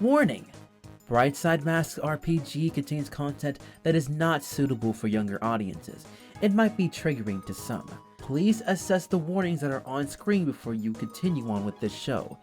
Warning! Brightside Masks RPG contains content that is not suitable for younger audiences. It might be triggering to some. Please assess the warnings that are on screen before you continue on with this show.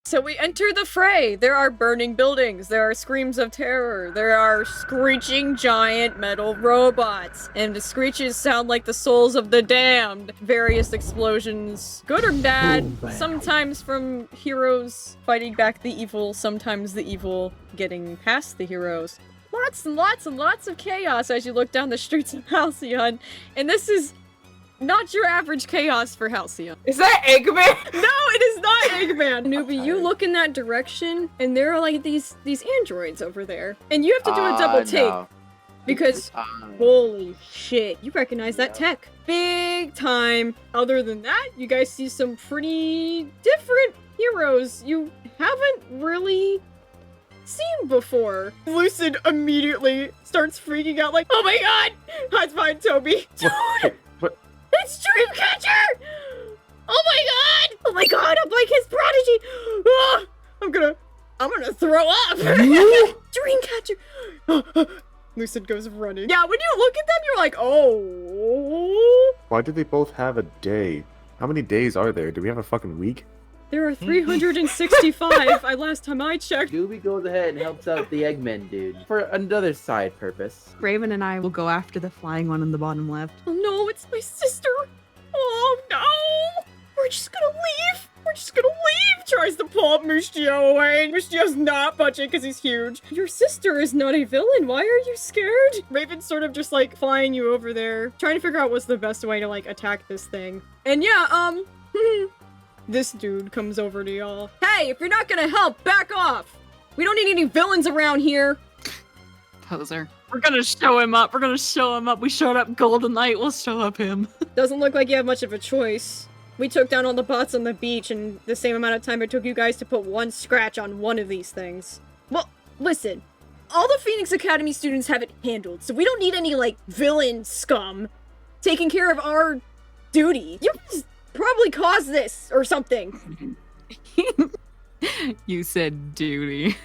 So we enter the fray. There are burning buildings, there are screams of terror, there are screeching giant metal robots, and the screeches sound like the souls of the damned. Various explosions, good or bad, sometimes from heroes fighting back the evil, sometimes the evil getting past the heroes. Lots and lots and lots of chaos as you look down the streets of Halcyon, and this is not your average chaos for Halcyon. Is that Eggman? No, it is not Eggman! Newbie, you look in that direction, and there are like these androids over there. And you have to do a double take. No. Because, holy shit, you recognize that tech. Big time. Other than that, you guys see some pretty different heroes you haven't really seen before. Lucid immediately starts freaking out like, oh my god! Hides behind Toby. Dude! It's Dreamcatcher! Oh my god! Oh my god, I'm like his prodigy! Ah, I'm gonna throw up! Dreamcatcher! Lucid goes running. Yeah, when you look at them, you're like, oh. Why do they both have a day? How many days are there? Do we have a fucking week? There are 365, last time I checked. Doobie goes ahead and helps out the Eggman dude for another side purpose. Raven and I will go after the flying one on the bottom left. Oh no, it's my sister! Oh no! We're just gonna leave! We're just gonna leave! Tries to pull up Mustio away. Mustio's not budging because he's huge. Your sister is not a villain. Why are you scared? Raven's sort of just like flying you over there, trying to figure out what's the best way to like attack this thing. And yeah, this dude comes over to y'all. Hey, if you're not gonna help, back off! We don't need any villains around here! Poser. We're gonna show him up. We're gonna show him up. We showed up Golden Knight. We'll show up him. Doesn't look like you have much of a choice. We took down all the bots on the beach in the same amount of time it took you guys to put one scratch on one of these things. Well, listen. All the Phoenix Academy students have it handled, so we don't need any, like, villain scum taking care of our duty. You probably caused this or something. You said duty.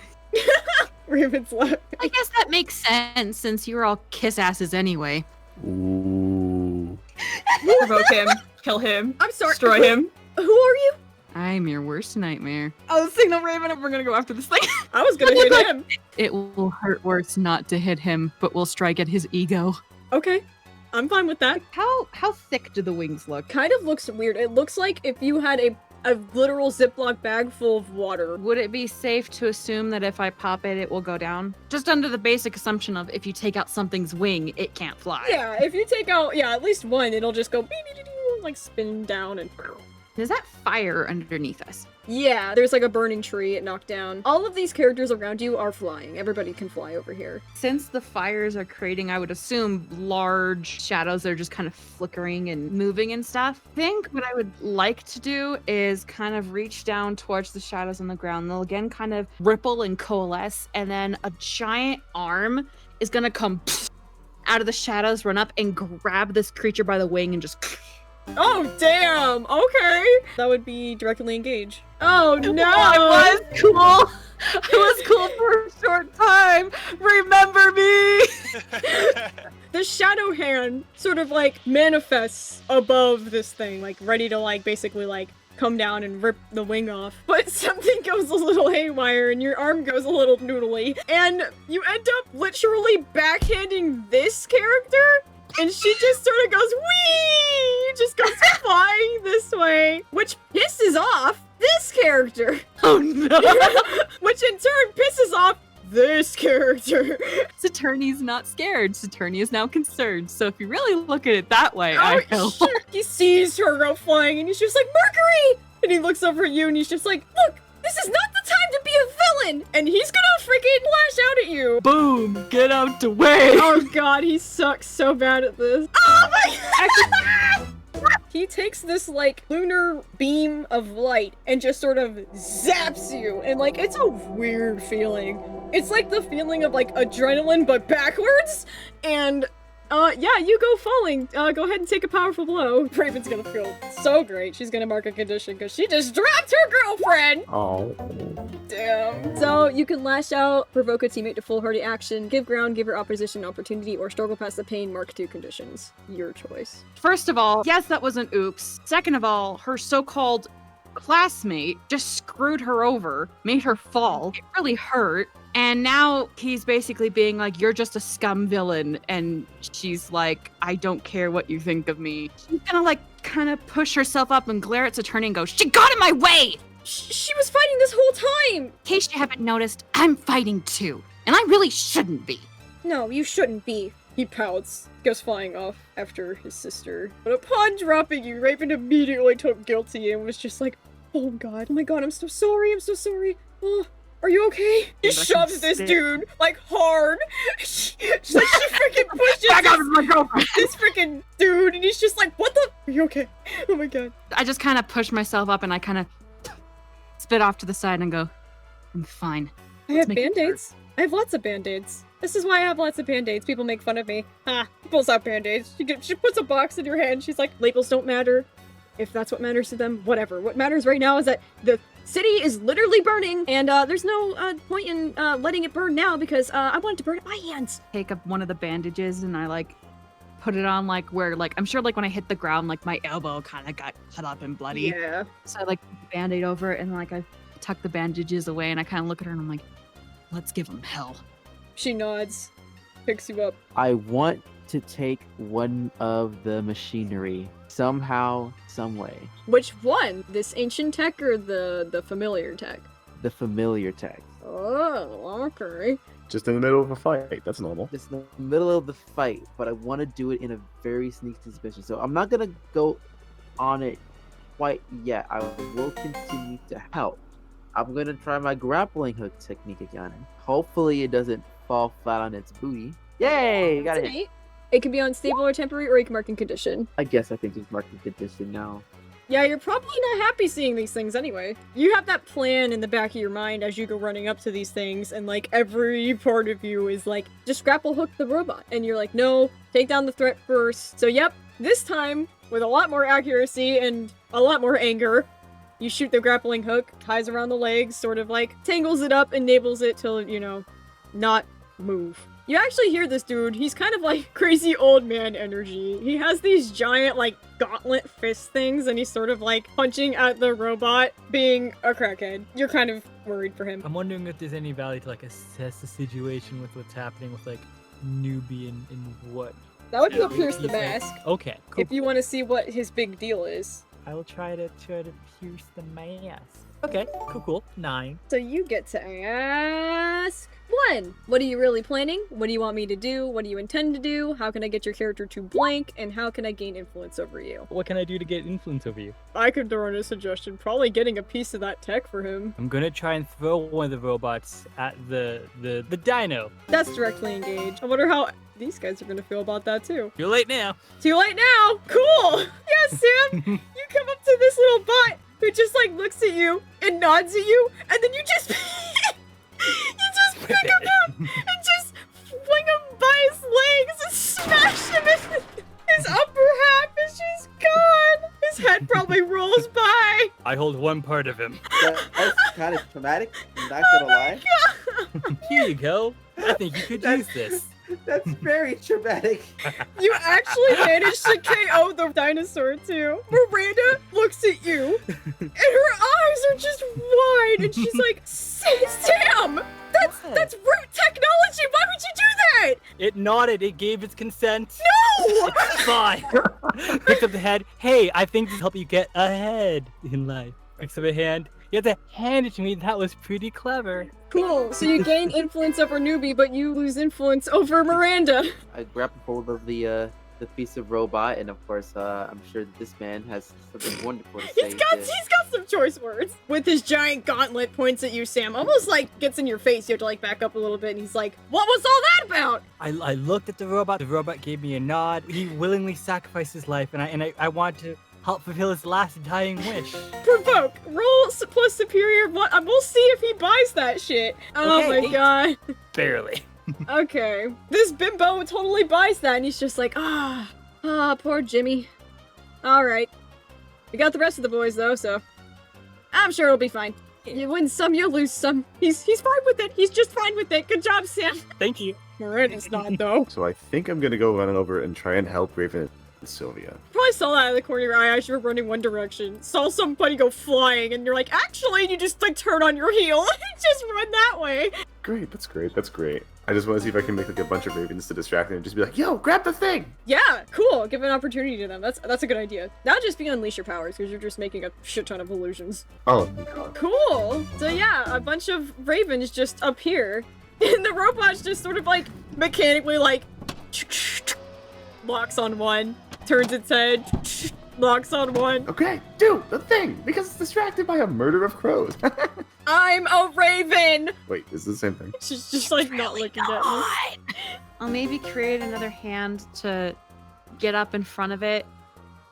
Raven's left. I guess that makes sense since you're all kiss asses anyway. Ooh. Provoke him. Kill him. I'm sorry. Destroy him. Who are you? I'm your worst nightmare. I'll signal Raven and we're gonna go after this thing. I was gonna hit him. It will hurt worse not to hit him, but we'll strike at his ego. Okay. I'm fine with that. How thick do the wings look? Kind of looks weird. It looks like if you had a literal Ziploc bag full of water. Would it be safe to assume that if I pop it, it will go down? Just under the basic assumption of if you take out something's wing, it can't fly. Yeah, if you take out, at least one, it'll just go like spin down and... Is that fire underneath us? Yeah, there's like a burning tree it knocked down. All of these characters around you are flying. Everybody can fly over here. Since the fires are creating, I would assume, large shadows that are just kind of flickering and moving and stuff. I think what I would like to do is kind of reach down towards the shadows on the ground. They'll again kind of ripple and coalesce, and then a giant arm is gonna come out of the shadows, run up, and grab this creature by the wing and just... Oh, damn! Okay! That would be directly engage. Oh, no! I was cool! I was cool for a short time! Remember me! The shadow hand sort of, like, manifests above this thing, like, ready to, like, basically, like, come down and rip the wing off. But something goes a little haywire and your arm goes a little noodly. And you end up literally backhanding this character? And she just sort of goes, whee! Just goes flying this way, which pisses off this character. Oh no! Which in turn pisses off this character. Saturni's not scared. Saturni is now concerned. So if you really look at it that way, He sees her go flying and he's just like, Mercury! And he looks over at you and he's just like, look, this is not the time to be a villain! And he's gonna freaking lash out at you. Boom! Get out the way! Oh god, he sucks so bad at this. Oh my god! He takes this, like, lunar beam of light and just sort of zaps you. And, like, it's a weird feeling. It's like the feeling of, like, adrenaline, but backwards. And Yeah, you go falling. Go ahead and take a powerful blow. Raven's gonna feel so great. She's gonna mark a condition because she just dropped her girlfriend! Oh. Damn. So you can lash out, provoke a teammate to foolhardy action, give ground, give your opposition an opportunity, or struggle past the pain, mark 2 conditions. Your choice. First of all, yes, that was an oops. Second of all, her so-called classmate just screwed her over, made her fall. It really hurt. And now he's basically being like, you're just a scum villain. And she's like, I don't care what you think of me. She's gonna like kind of push herself up and glare at Saturni and go, she got in my way! She was fighting this whole time! In case you haven't noticed, I'm fighting too. And I really shouldn't be. No, you shouldn't be. He pouts, goes flying off after his sister. But upon dropping you, Raven immediately took guilty and was just like, oh my god, I'm so sorry, Oh, are you okay? He shoves this dude, like, hard. She freaking pushes this freaking dude, and he's just like, what the? Are you okay? Oh my god. I just kind of push myself up and I kind of spit off to the side and go, I'm fine. I have band-aids. I have lots of band-aids. This is why I have lots of band-aids. People make fun of me. She pulls out band-aids. She puts a box in your hand. She's like, labels don't matter. If that's what matters to them, whatever. What matters right now is that the city is literally burning, and there's no point in letting it burn now because I want it to burn at my hands. Take up one of the bandages and I like put it on like where like I'm sure like when I hit the ground like my elbow kind of got cut up and bloody. Yeah. So I like put the band-aid over it and like I tuck the bandages away and I kind of look at her and I'm like, let's give them hell. She nods, picks you up. I want to take one of the machinery somehow, some way. Which one? This ancient tech or the familiar tech? The familiar tech. Oh, okay. Just in the middle of a fight. That's normal. Just in the middle of the fight, but I want to do it in a very sneaky suspicion. So I'm not gonna go on it quite yet. I will continue to help. I'm gonna try my grappling hook technique again. Hopefully it doesn't fall flat on its booty. Yay! Got it. It can be unstable or temporary, or you can mark in condition. I guess I think it's marking condition now. Yeah, you're probably not happy seeing these things anyway. You have that plan in the back of your mind as you go running up to these things, and like every part of you is like, just grapple hook the robot. And you're like, no, take down the threat first. So yep, this time, with a lot more accuracy and a lot more anger, you shoot the grappling hook, ties around the legs, sort of like tangles it up, enables it to, you know, not move. You actually hear this dude, he's kind of like crazy old man energy. He has these giant like gauntlet fist things and he's sort of like punching at the robot being a crackhead. You're kind of worried for him. I'm wondering if there's any value to like assess the situation with what's happening with like newbie and what. That would go Yeah, pierce the he's like- mask. Okay, cool. If you want to see what his big deal is. I will try to pierce the mask. Okay, cool. 9. So you get to ask 1. What are you really planning? What do you want me to do? What do you intend to do? How can I get your character to blank? And how can I gain influence over you? What can I do to get influence over you? I could throw in a suggestion. Probably getting a piece of that tech for him. I'm gonna try and throw one of the robots at the dino. That's directly engaged. I wonder how these guys are gonna feel about that too. You're late now. Too late now! Cool! Yes, Sam! You come up to this little bot who just like looks at you and nods at you, and then you just pick him up and just fling him by his legs and smash him in his upper half is just gone! His head probably rolls by! I hold one part of him. That's kind of traumatic, I'm not gonna lie. Here you go. I think you could use this. That's very traumatic. You actually managed to KO the dinosaur too. Miranda looks at you, and her eyes are just wide, and she's like, Sam! That's root technology! Why would you do that? It nodded. It gave its consent. No! It's fine. Picks up the head. Hey, I think this will help you get ahead in life. Picks up a hand. You have to hand it to me. That was pretty clever. Cool. So you gain influence over Newbie, but you lose influence over Miranda. I grab hold of the piece of robot, and of course, I'm sure that this man has something wonderful to say. He's got some choice words. With his giant gauntlet, points at you, Sam. Almost like gets in your face. You have to like back up a little bit, and he's like, "What was all that about?" I looked at the robot. The robot gave me a nod. He willingly sacrificed his life, and I want to help fulfill his last dying wish. Provoke. Roll plus superior. We'll see if he buys that shit. Oh Okay, my god. Barely. Okay. This bimbo totally buys that, and he's just like, poor Jimmy. Alright. We got the rest of the boys, though, so I'm sure it'll be fine. You win some, you lose some. He's fine with it. He's just fine with it. Good job, Sam. Thank you. Mirana's not, though. So I think I'm gonna go run over and try and help Raven and Sylvia. Probably saw that out of the corner of your eye as you were running one direction. Saw somebody go flying, and you're like, actually, you just, like, turn on your heel. Just run that way. Great, that's great, that's great. I just want to see if I can make like a bunch of ravens to distract them and just be like, yo, grab the thing! Yeah, cool. Give an opportunity to them. That's a good idea. Now just be unleash your powers, because you're just making a shit ton of illusions. Oh, God. Cool. So yeah, a bunch of ravens just appear, and the robots just sort of like mechanically like locks on one, turns its head, locks on one. Okay, do the thing, because it's distracted by a murder of crows. I'm a raven. Wait, is this the same thing? She's just like not looking at me. I'll maybe create another hand to get up in front of it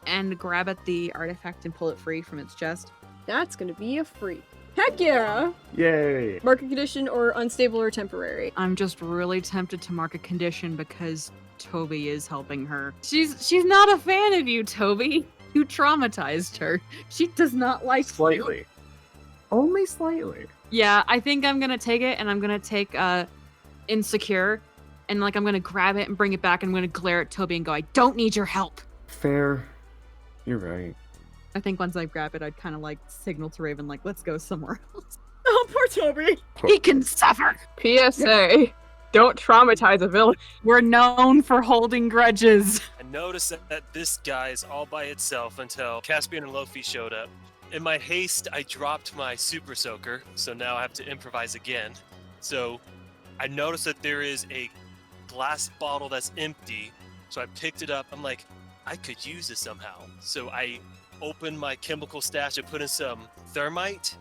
and grab at the artifact and pull it free from its chest. That's gonna be a free. Heck yeah! Yay! Market condition or unstable or temporary. I'm just really tempted to mark a condition because Toby is helping her. She's not a fan of you, Toby. You traumatized her. She does not like you. Slightly. Only slightly. Yeah, I think I'm gonna take it, and I'm gonna take insecure, and like I'm gonna grab it and bring it back, and I'm gonna glare at Toby and go, I don't need your help. Fair. You're right. I think once I grab it, I'd kind of like signal to Raven, like, let's go somewhere else. Oh, poor Toby. He can suffer. PSA. Don't traumatize a villain. We're known for holding grudges. I noticed that this guy is all by itself until Caspian and Lofi showed up. In my haste, I dropped my super soaker, so now I have to improvise again. So I noticed that there is a glass bottle that's empty, so I picked it up. I'm like, I could use this somehow. So I opened my chemical stash and put in some thermite,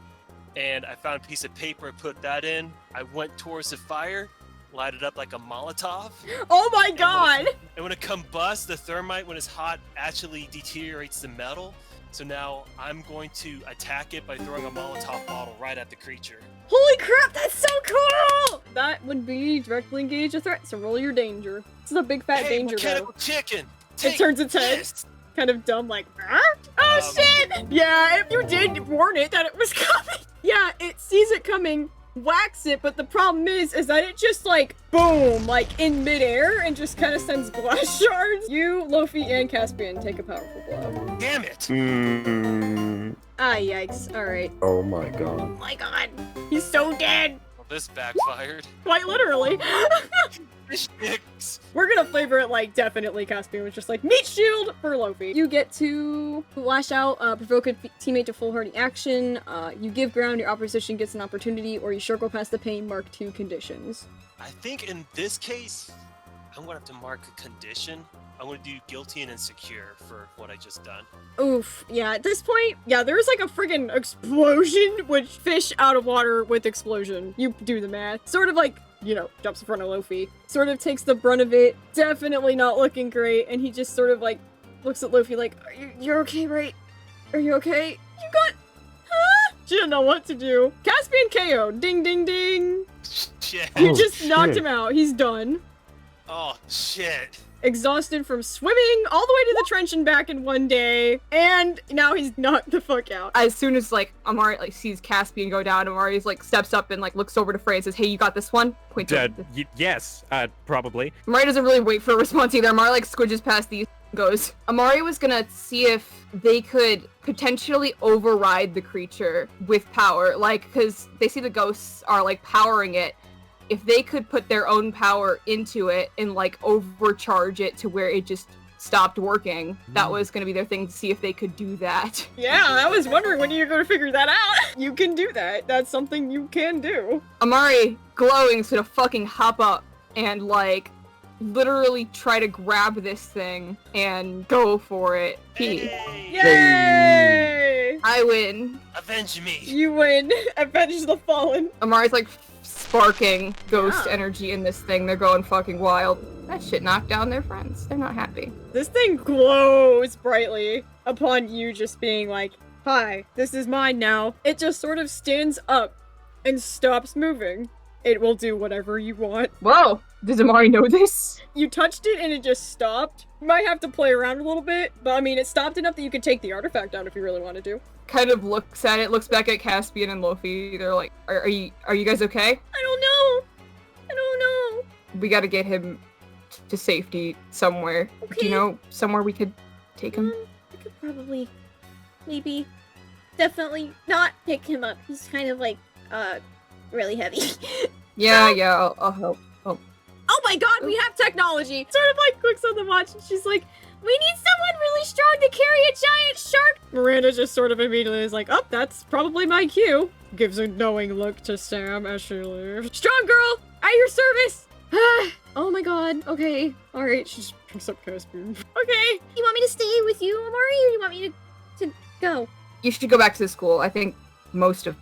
and I found a piece of paper and put that in. I went towards the fire, lighted up like a Molotov. Oh my god! And when it combusts, the thermite, when it's hot, actually deteriorates the metal. So now I'm going to attack it by throwing a Molotov bottle right at the creature. Holy crap, that's so cool! That would be directly engage a threat, so roll your danger. This is a big fat Hey, danger mechanical though. chicken! It turns its head. this! Kind of dumb, like, oh shit! Yeah, if you did warn it that it was coming. Yeah, it sees it coming, whacks it, but the problem is that it just like, boom, like in midair and just kind of sends glass shards. You, Lofi, and Caspian take a powerful blow. Damn it! Ah, yikes. Alright. Oh my Oh god. my god. He's so dead. Well, this backfired. Quite literally. Sticks. We're gonna flavor it like definitely Caspian was just like meat shield for Lofi. You get to lash out, provoke a teammate to full hardy action. You give ground, your opposition gets an opportunity, or you circle past the pain, mark 2 conditions. I think in this case, I'm gonna have to mark a condition. I'm gonna do guilty and insecure for what I just done. Oof. Yeah, at this point, yeah, there's like a friggin' explosion, which fish out of water with explosion. You do the math. Sort of like, you know, jumps in front of Lofi. Sort of takes the brunt of it. Definitely not looking great. And he just sort of like looks at Lofi like, you're okay, right? Are you okay? You got... Huh? She didn't know what to do. Caspian KO. Ding, ding, ding. Shit. You just knocked him out. He's done. Oh, shit. Exhausted from swimming all the way to the trench and back in one day, and now he's knocked the fuck out. As soon as like Amari like sees Caspian go down, Amari's like steps up and like looks over to Frey and says, "Hey, you got this one?" Points over. Yes, probably. Amari doesn't really wait for a response either. Amari like squidges past these and goes. Amari was gonna see if they could potentially override the creature with power, like because they see the ghosts are like powering it. If they could put their own power into it and like overcharge it to where it just stopped working, that was going to be their thing, to see if they could do that. Yeah, I was wondering when you're going to figure that out. You can do that. That's something you can do. Amari, glowing, is gonna fucking hop up and like literally try to grab this thing and go for it. Hey. Yay! I win. Avenge me. You win. Avenge the fallen. Amari's like sparking ghost Yeah. energy in this thing. They're going fucking wild. That shit knocked down their friends. They're not happy. This thing glows brightly upon you just being like, hi, this is mine now. It just sort of stands up and stops moving. It will do whatever you want. Whoa! Does Amari know this? You touched it and it just stopped. You might have to play around a little bit, but I mean, it stopped enough that you could take the artifact out if you really wanted to. Kind of looks at it, looks back at Caspian and Lofi. They're like, are you guys okay? I don't know. I don't know. We gotta get him to safety somewhere. Okay. Do you know somewhere we could take him? I could probably, maybe, definitely not pick him up. He's kind of like, really heavy. Yeah, I'll help. Oh my god, we have technology! Sort of like clicks on the watch and she's like, we need someone really strong to carry a giant shark! Miranda just sort of immediately is like, oh, that's probably my cue. Gives a knowing look to Sam as she leaves. Strong girl! At your service! Oh my god, okay. Alright, she just picks up Caspian. Okay. You want me to stay with you, Amari, or you want me to go? You should go back to the school. I think most of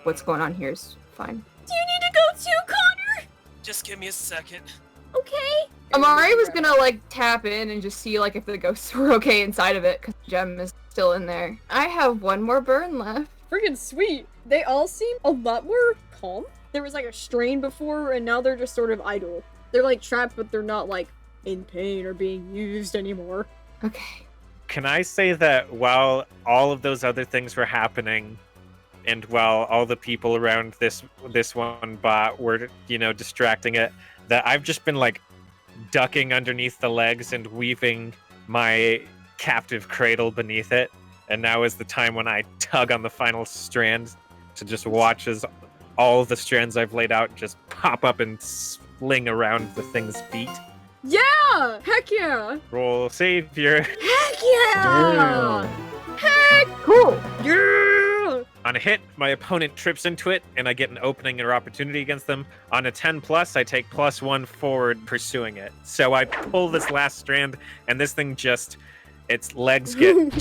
what's going on here is fine. Do you need to go too, Connor? Just give me a second. Okay. Amari was gonna like tap in and just see like if the ghosts were okay inside of it because Gem is still in there. I have one more burn left. Freaking sweet. They all seem a lot more calm. There was like a strain before, and now they're just sort of idle. They're like trapped, but they're not like in pain or being used anymore. Okay. Can I say that while all of those other things were happening, and while all the people around this one bot were, distracting it, that I've just been like ducking underneath the legs and weaving my captive cradle beneath it, and now is the time when I tug on the final strand to just watch as all the strands I've laid out just pop up and sling around the thing's feet. Yeah! Heck yeah! Roll savior. Heck yeah! Heck! Cool. Yeah! On a hit, my opponent trips into it, and I get an opening or opportunity against them. On a 10+, I take +1 forward pursuing it. So I pull this last strand, and this thing just, its legs get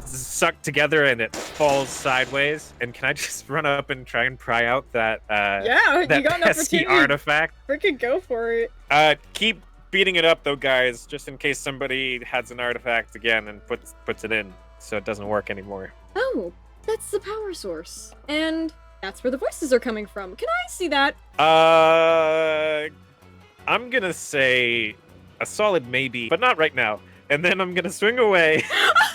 sucked together, and it falls sideways. And can I just run up and try and pry out that Yeah, that you got an pesky opportunity. artifact? Freaking go for it. Keep beating it up, though, guys, just in case somebody has an artifact again and puts it in, so it doesn't work anymore. Oh, that's the power source. And that's where the voices are coming from. Can I see that? I'm gonna say a solid maybe, but not right now. And then I'm gonna swing away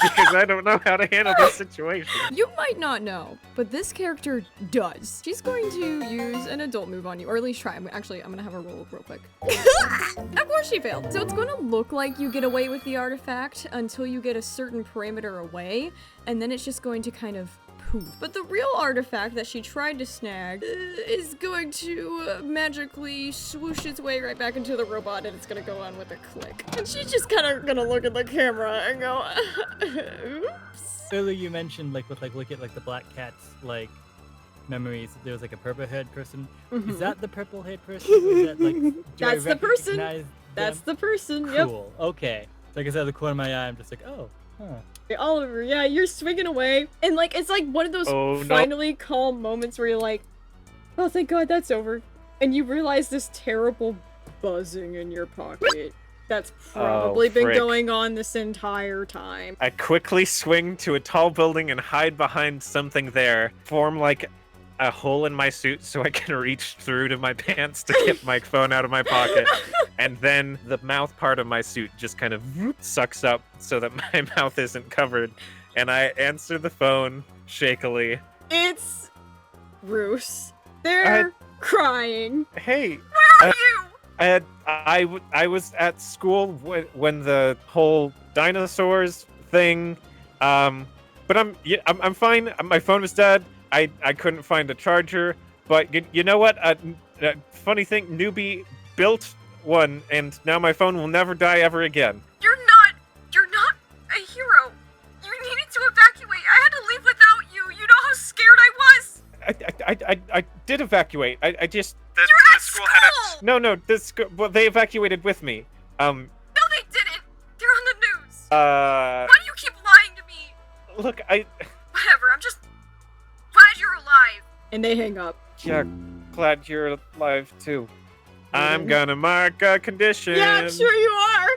because I don't know how to handle this situation. You might not know, but this character does. She's going to use an adult move on you, or at least try. I'm gonna have her roll real quick. Of course she failed. So it's going to look like you get away with the artifact until you get a certain parameter away, and then it's just going to kind of poof. But the real artifact that she tried to snag is going to magically swoosh its way right back into the robot, and it's gonna go on with a click. And she's just kind of gonna look at the camera and go, oops. Earlier you mentioned look at the black cat's memories. There was a purple haired person. Mhm. Is that the purple haired person? Is that do That's I the person. recognize That's them? the person, yep. Cool. Okay. So I guess out of the corner of my eye, I'm just like, oh, huh. Hey, Oliver, yeah, you're swinging away. And it's like one of those Oh, no. finally calm moments where you're like, oh, thank God that's over. And you realize this terrible buzzing in your pocket. That's probably been frick. going on this entire time. I quickly swing to a tall building and hide behind something there, form a hole in my suit so I can reach through to my pants to get my phone out of my pocket. And then the mouth part of my suit just kind of sucks up so that my mouth isn't covered. And I answer the phone shakily. It's Roos. They're crying. Hey. Where are you? I was at school when the whole dinosaurs thing, but I'm fine. My phone was dead. I couldn't find a charger, but you know what? Funny thing, Newbie built one, and now my phone will never die ever again. You're not a hero. You needed to evacuate. I had to leave without you. You know how scared I was. I did evacuate. I just You're at school. well, they evacuated with me. No, they didn't. They're on the news. Why Why do you keep lying to me? Look, Whatever. I'm just glad you're alive. And they hang up. yeah, glad you're alive too. I'm gonna mark a condition. Yeah, I'm sure you are.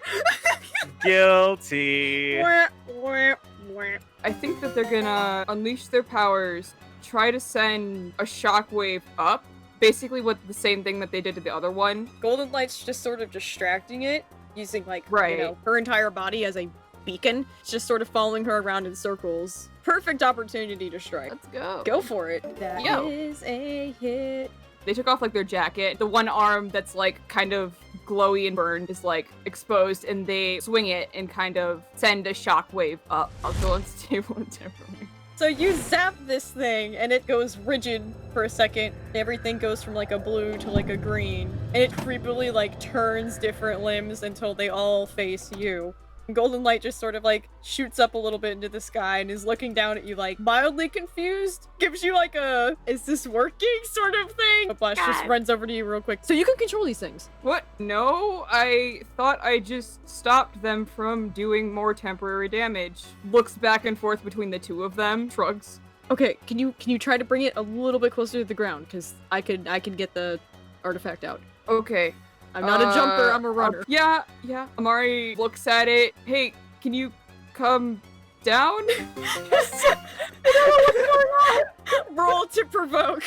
Guilty. Wah, wah, wah. I think that they're gonna unleash their powers, try to send a shockwave up, basically what the same thing that they did to the other one. Golden Light's just sort of distracting it, using like, Right. you know, her entire body as a beacon. It's just sort of following her around in circles. Perfect opportunity to strike. Let's go. Go for it. That Yo. is a hit. They took off like their jacket. The one arm that's like kind of glowy and burned is like exposed, and they swing it and kind of send a shockwave up. I'll go unstable and temporary. So you zap this thing, and it goes rigid for a second. Everything goes from like a blue to like a green, and it creepily like turns different limbs until they all face you. Golden Light just sort of like shoots up a little bit into the sky and is looking down at you like mildly confused. Gives you like a, is this working sort of thing? But Blush just runs over to you real quick. So you can control these things. What? No, I thought I just stopped them from doing more temporary damage. Looks back and forth between the two of them, shrugs. Okay, can you try to bring it a little bit closer to the ground? Because I can get the artifact out. Okay. I'm not a jumper, I'm a runner. Yeah. Amari looks at it. Hey, can you come down? Roll to provoke.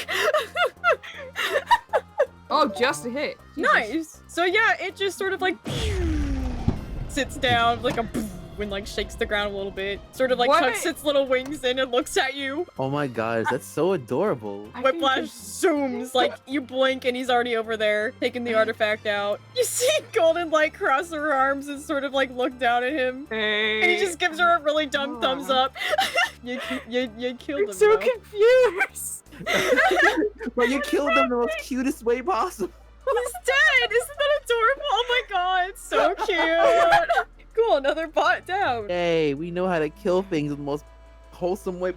Oh, just a hit. Jesus. Nice. So yeah, it just sort of like sits down like a and like shakes the ground a little bit. Sort of like What? tucks its little wings in and looks at you. Oh my gosh, that's so adorable. I Whiplash think zooms, like you blink and he's already over there, taking the artifact out. You see Golden Light cross her arms and sort of like look down at him. Hey. And he just gives her a really dumb thumbs up. you killed him. I'm so though. confused. But you killed them the most cutest way possible. He's dead! Isn't that adorable? Oh my god, it's so cute! Cool, another bot down. Hey, we know how to kill things in the most wholesome way.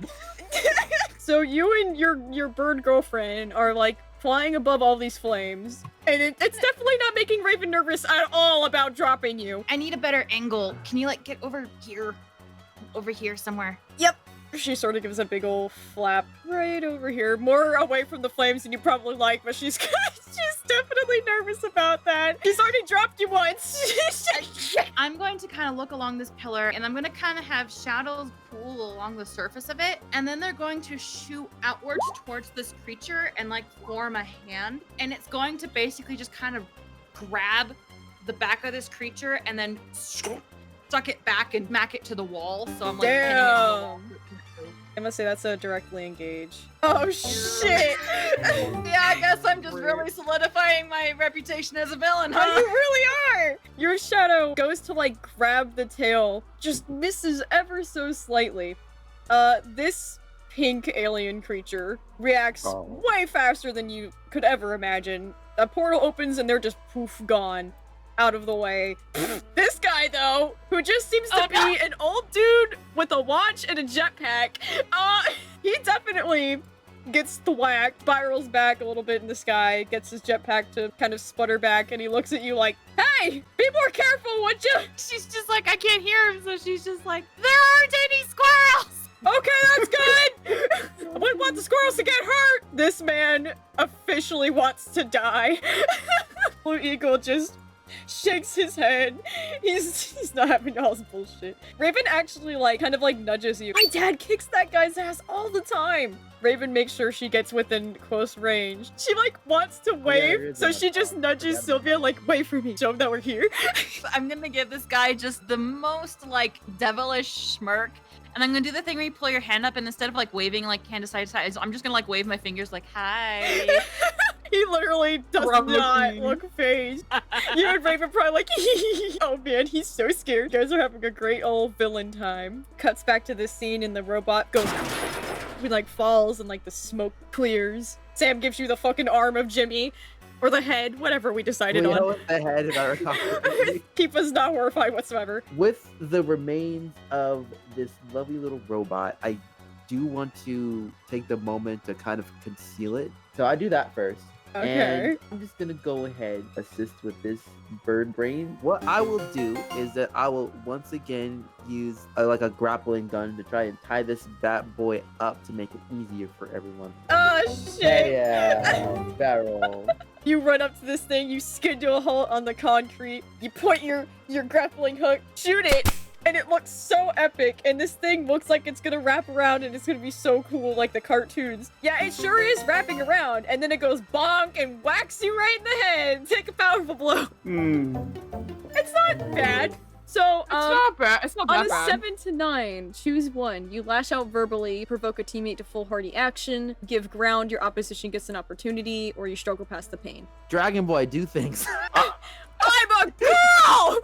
So you and your bird girlfriend are like flying above all these flames, and it's definitely not making Raven nervous at all about dropping you. I need a better angle. Can you like get over here? Over here somewhere. She sort of gives a big ol' flap right over here, more away from the flames than you probably like, but she's definitely nervous about that. He's already dropped you once. I'm going to kind of look along this pillar, and I'm going to kind of have shadows pool along the surface of it, and then they're going to shoot outwards towards this creature and like form a hand, and it's going to basically just kind of grab the back of this creature and then suck it back and smack it to the wall. So I'm like pinning it to the wall. I must say that's a directly engage. Oh shit! Yeah, I guess I'm just really solidifying my reputation as a villain, Oh, huh? you really are! Your shadow goes to like grab the tail, just misses ever so slightly. This pink alien creature reacts way faster than you could ever imagine. A portal opens and they're just poof gone. Out of the way. This guy though, who just seems to be an old dude with a watch and a jetpack, he definitely gets thwacked, spirals back a little bit in the sky, gets his jetpack to kind of sputter back, and he looks at you like, hey, be more careful, would you? She's just like, I can't hear him, so she's just like, there aren't any squirrels! Okay, that's good! I wouldn't want the squirrels to get hurt! This man officially wants to die. Blue Eagle just shakes his head. He's not having all this bullshit. Raven actually like kind of like nudges you. My dad kicks that guy's ass all the time. Raven makes sure she gets within close range. She like wants to wave, so she just nudges Sylvia like, wait for me, show them that we're here. I'm gonna give this guy just the most like devilish smirk, and I'm gonna do the thing where you pull your hand up, and instead of like waving like hand to side, I'm just gonna like wave my fingers like hi. He literally does not look phased. You and Raven probably like, oh man, he's so scared. You guys are having a great old villain time. Cuts back to this scene and the robot goes, he like falls and like the smoke clears. Sam gives you the fucking arm of Jimmy. Or the head, whatever we decided on. With the head and our Keep us not horrified whatsoever. With the remains of this lovely little robot, I do want to take the moment to kind of conceal it. So I do that first. Okay. And I'm just gonna go ahead, assist with this bird brain. What I will do is that I will once again use like a grappling gun to try and tie this bad boy up to make it easier for everyone. Oh shit! Yeah, barrel. You run up to this thing, you skid to a halt on the concrete, you point your grappling hook, shoot it, And it looks so epic, and this thing looks like it's gonna wrap around and it's gonna be so cool, like the cartoons. Yeah, it sure is wrapping around, and then it goes bonk and whacks you right in the head. Take a powerful blow. It's not bad. So, It's not bad. It's not on that a bad. 7 to 9, choose one. You lash out verbally, provoke a teammate to foolhardy action, give ground, your opposition gets an opportunity, or you struggle past the pain. Dragon Boy, do things. I'm a girl!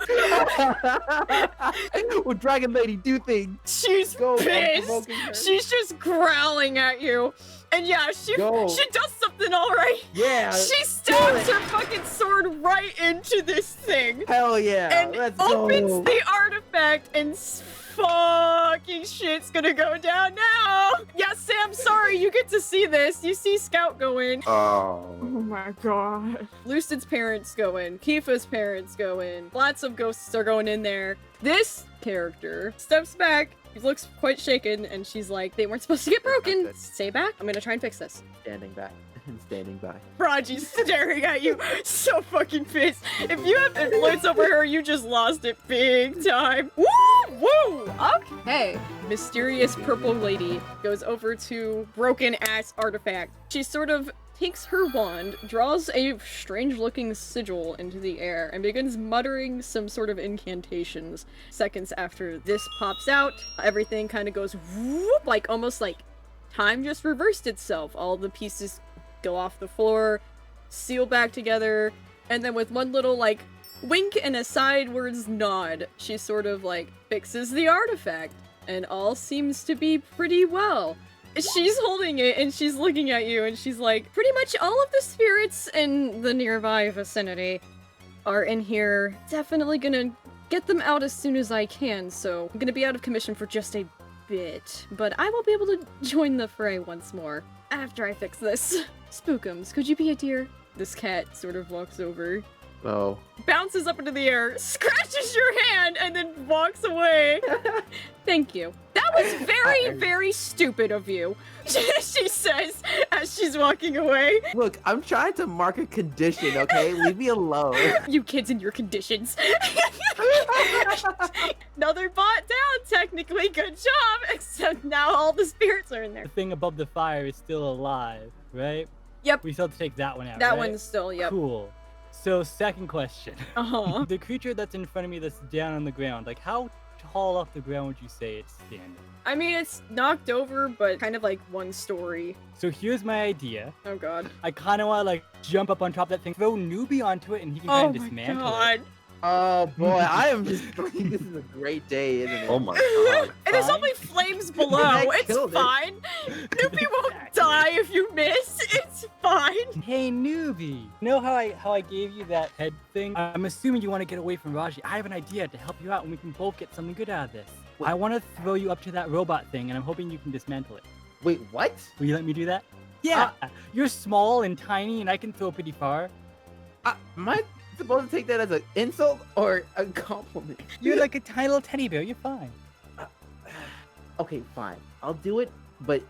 Well, Dragon Lady, do things. She's Go, I'm pissed. provoking her. She's just growling at you. And yeah, she Go. does something alright. Yeah. She stabs her fucking sword right into this thing. Hell yeah. And Let's opens go. the artifact, and fucking shit's gonna go down now. Yeah, Sam, sorry, you get to see this. You see Scout go in. Oh Oh. my god. Lucid's parents go in. Kifa's parents go in. Lots of ghosts are going in there. This character steps back. He looks quite shaken, and she's like, they weren't supposed to get broken. Stay back. I'm gonna try and fix this. Standing back and standing by. Raji's staring at you, so fucking pissed. If you have influence over her, you just lost it big time. Woo! Woo! Okay. Mysterious purple lady goes over to broken ass artifact. She sort of takes her wand, draws a strange looking sigil into the air, and begins muttering some sort of incantations. Seconds after this pops out, everything kind of goes whoop, like almost like time just reversed itself. All the pieces go off the floor, seal back together, and then with one little like wink and a sidewards nod, she sort of like fixes the artifact, and all seems to be pretty well. She's holding it and she's looking at you and she's like, pretty much all of the spirits in the nearby vicinity are in here. Definitely gonna get them out as soon as I can, so I'm gonna be out of commission for just a bit, but I will be able to join the fray once more after I fix this. Spookums, could you be a dear? This cat sort of walks over, Oh. bounces up into the air, scratches your hand, and then walks away. Thank you. That was very, very stupid of you, she says as she's walking away. Look, I'm trying to mark a condition, okay? Leave me alone. You kids and your conditions. Another bot down, technically. Good job, except now all the spirits are in there. The thing above the fire is still alive, right? Yep. We still have to take that one out, That right? one's still, yep. Cool. So, second question. Uh-huh. The creature that's in front of me that's down on the ground, like how tall off the ground would you say it's standing? I mean, it's knocked over, but kind of like one story. So here's my idea. Oh god. I kind of want to like jump up on top of that thing, throw Newbie onto it, and he can Oh kind of my dismantle god. it. Oh boy, I am just this is a great day, isn't it? Oh my god. And there's Fine. only flames below. I It's killed it. fine. Newbie won't die if you miss. It's fine. Hey Newbie, you know how I gave you that head thing? I'm assuming you want to get away from Raji. I have an idea to help you out, and we can both get something good out of this. I want to throw you up to that robot thing, and I'm hoping you can dismantle it. Wait, what? Will you let me do that? Yeah. You're small and tiny, and I can throw pretty far. Am I supposed to take that as an insult or a compliment? You're like a tiny little teddy bear. You're fine. Okay, fine. I'll do it, but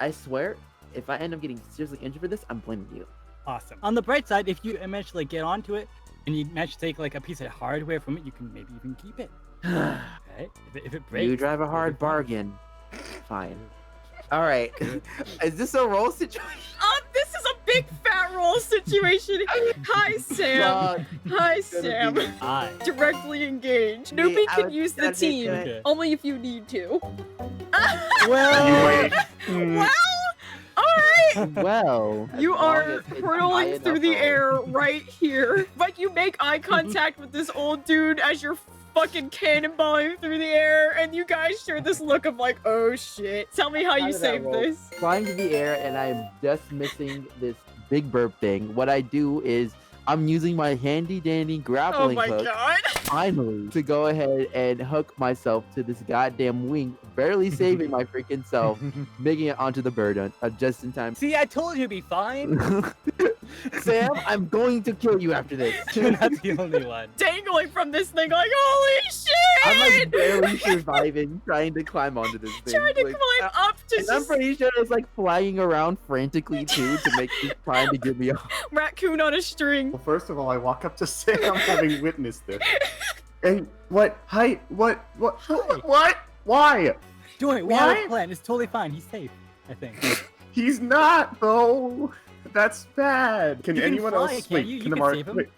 I swear, if I end up getting seriously injured for this, I'm blaming you. Awesome. On the bright side, if you manage to like get onto it, and you manage to take like a piece of hardware from it, you can maybe even keep it. Okay? If it breaks, You drive a hard bargain. Fine. All right. Is this a roll situation? This is a big fat roll situation. Hi, Sam. God. Hi, Sam. Hi. Directly engaged. Newbie I can was use the gonna team, do it. only if you need to. Well, Well, alright. Well, You as long are as it's high hurtling enough through the roll. air right here. But you make eye contact with this old dude as you're fucking cannonballing through the air, and you guys share this look of like, oh shit. Tell me how How you did that saved roll? this. Flying through the air, and I'm just missing this big burp thing. What I do is I'm using my handy dandy Oh grappling my hook god. finally to go ahead and hook myself to this goddamn wing, barely saving my freaking self, making it onto the bird just in time. see, I told you it'd be fine. Sam, I'm going to kill you after this. You're not the only one. Dangling from this thing like, holy shit! I'm like barely surviving, trying to climb onto this thing. Trying to Like, climb up to and I'm just pretty sure it's like flying around frantically too to make this trying to get me off. raccoon on a string. Well, first of all, I walk up to Sam having witnessed this. Hey, what? Hi, what? Hi. What? Why? Don't worry, we have Why? a plan. It's totally fine. He's safe, I think. He's not, though. That's bad. Can You can anyone fly, else? can't you? You can can Amari? save him. Wait.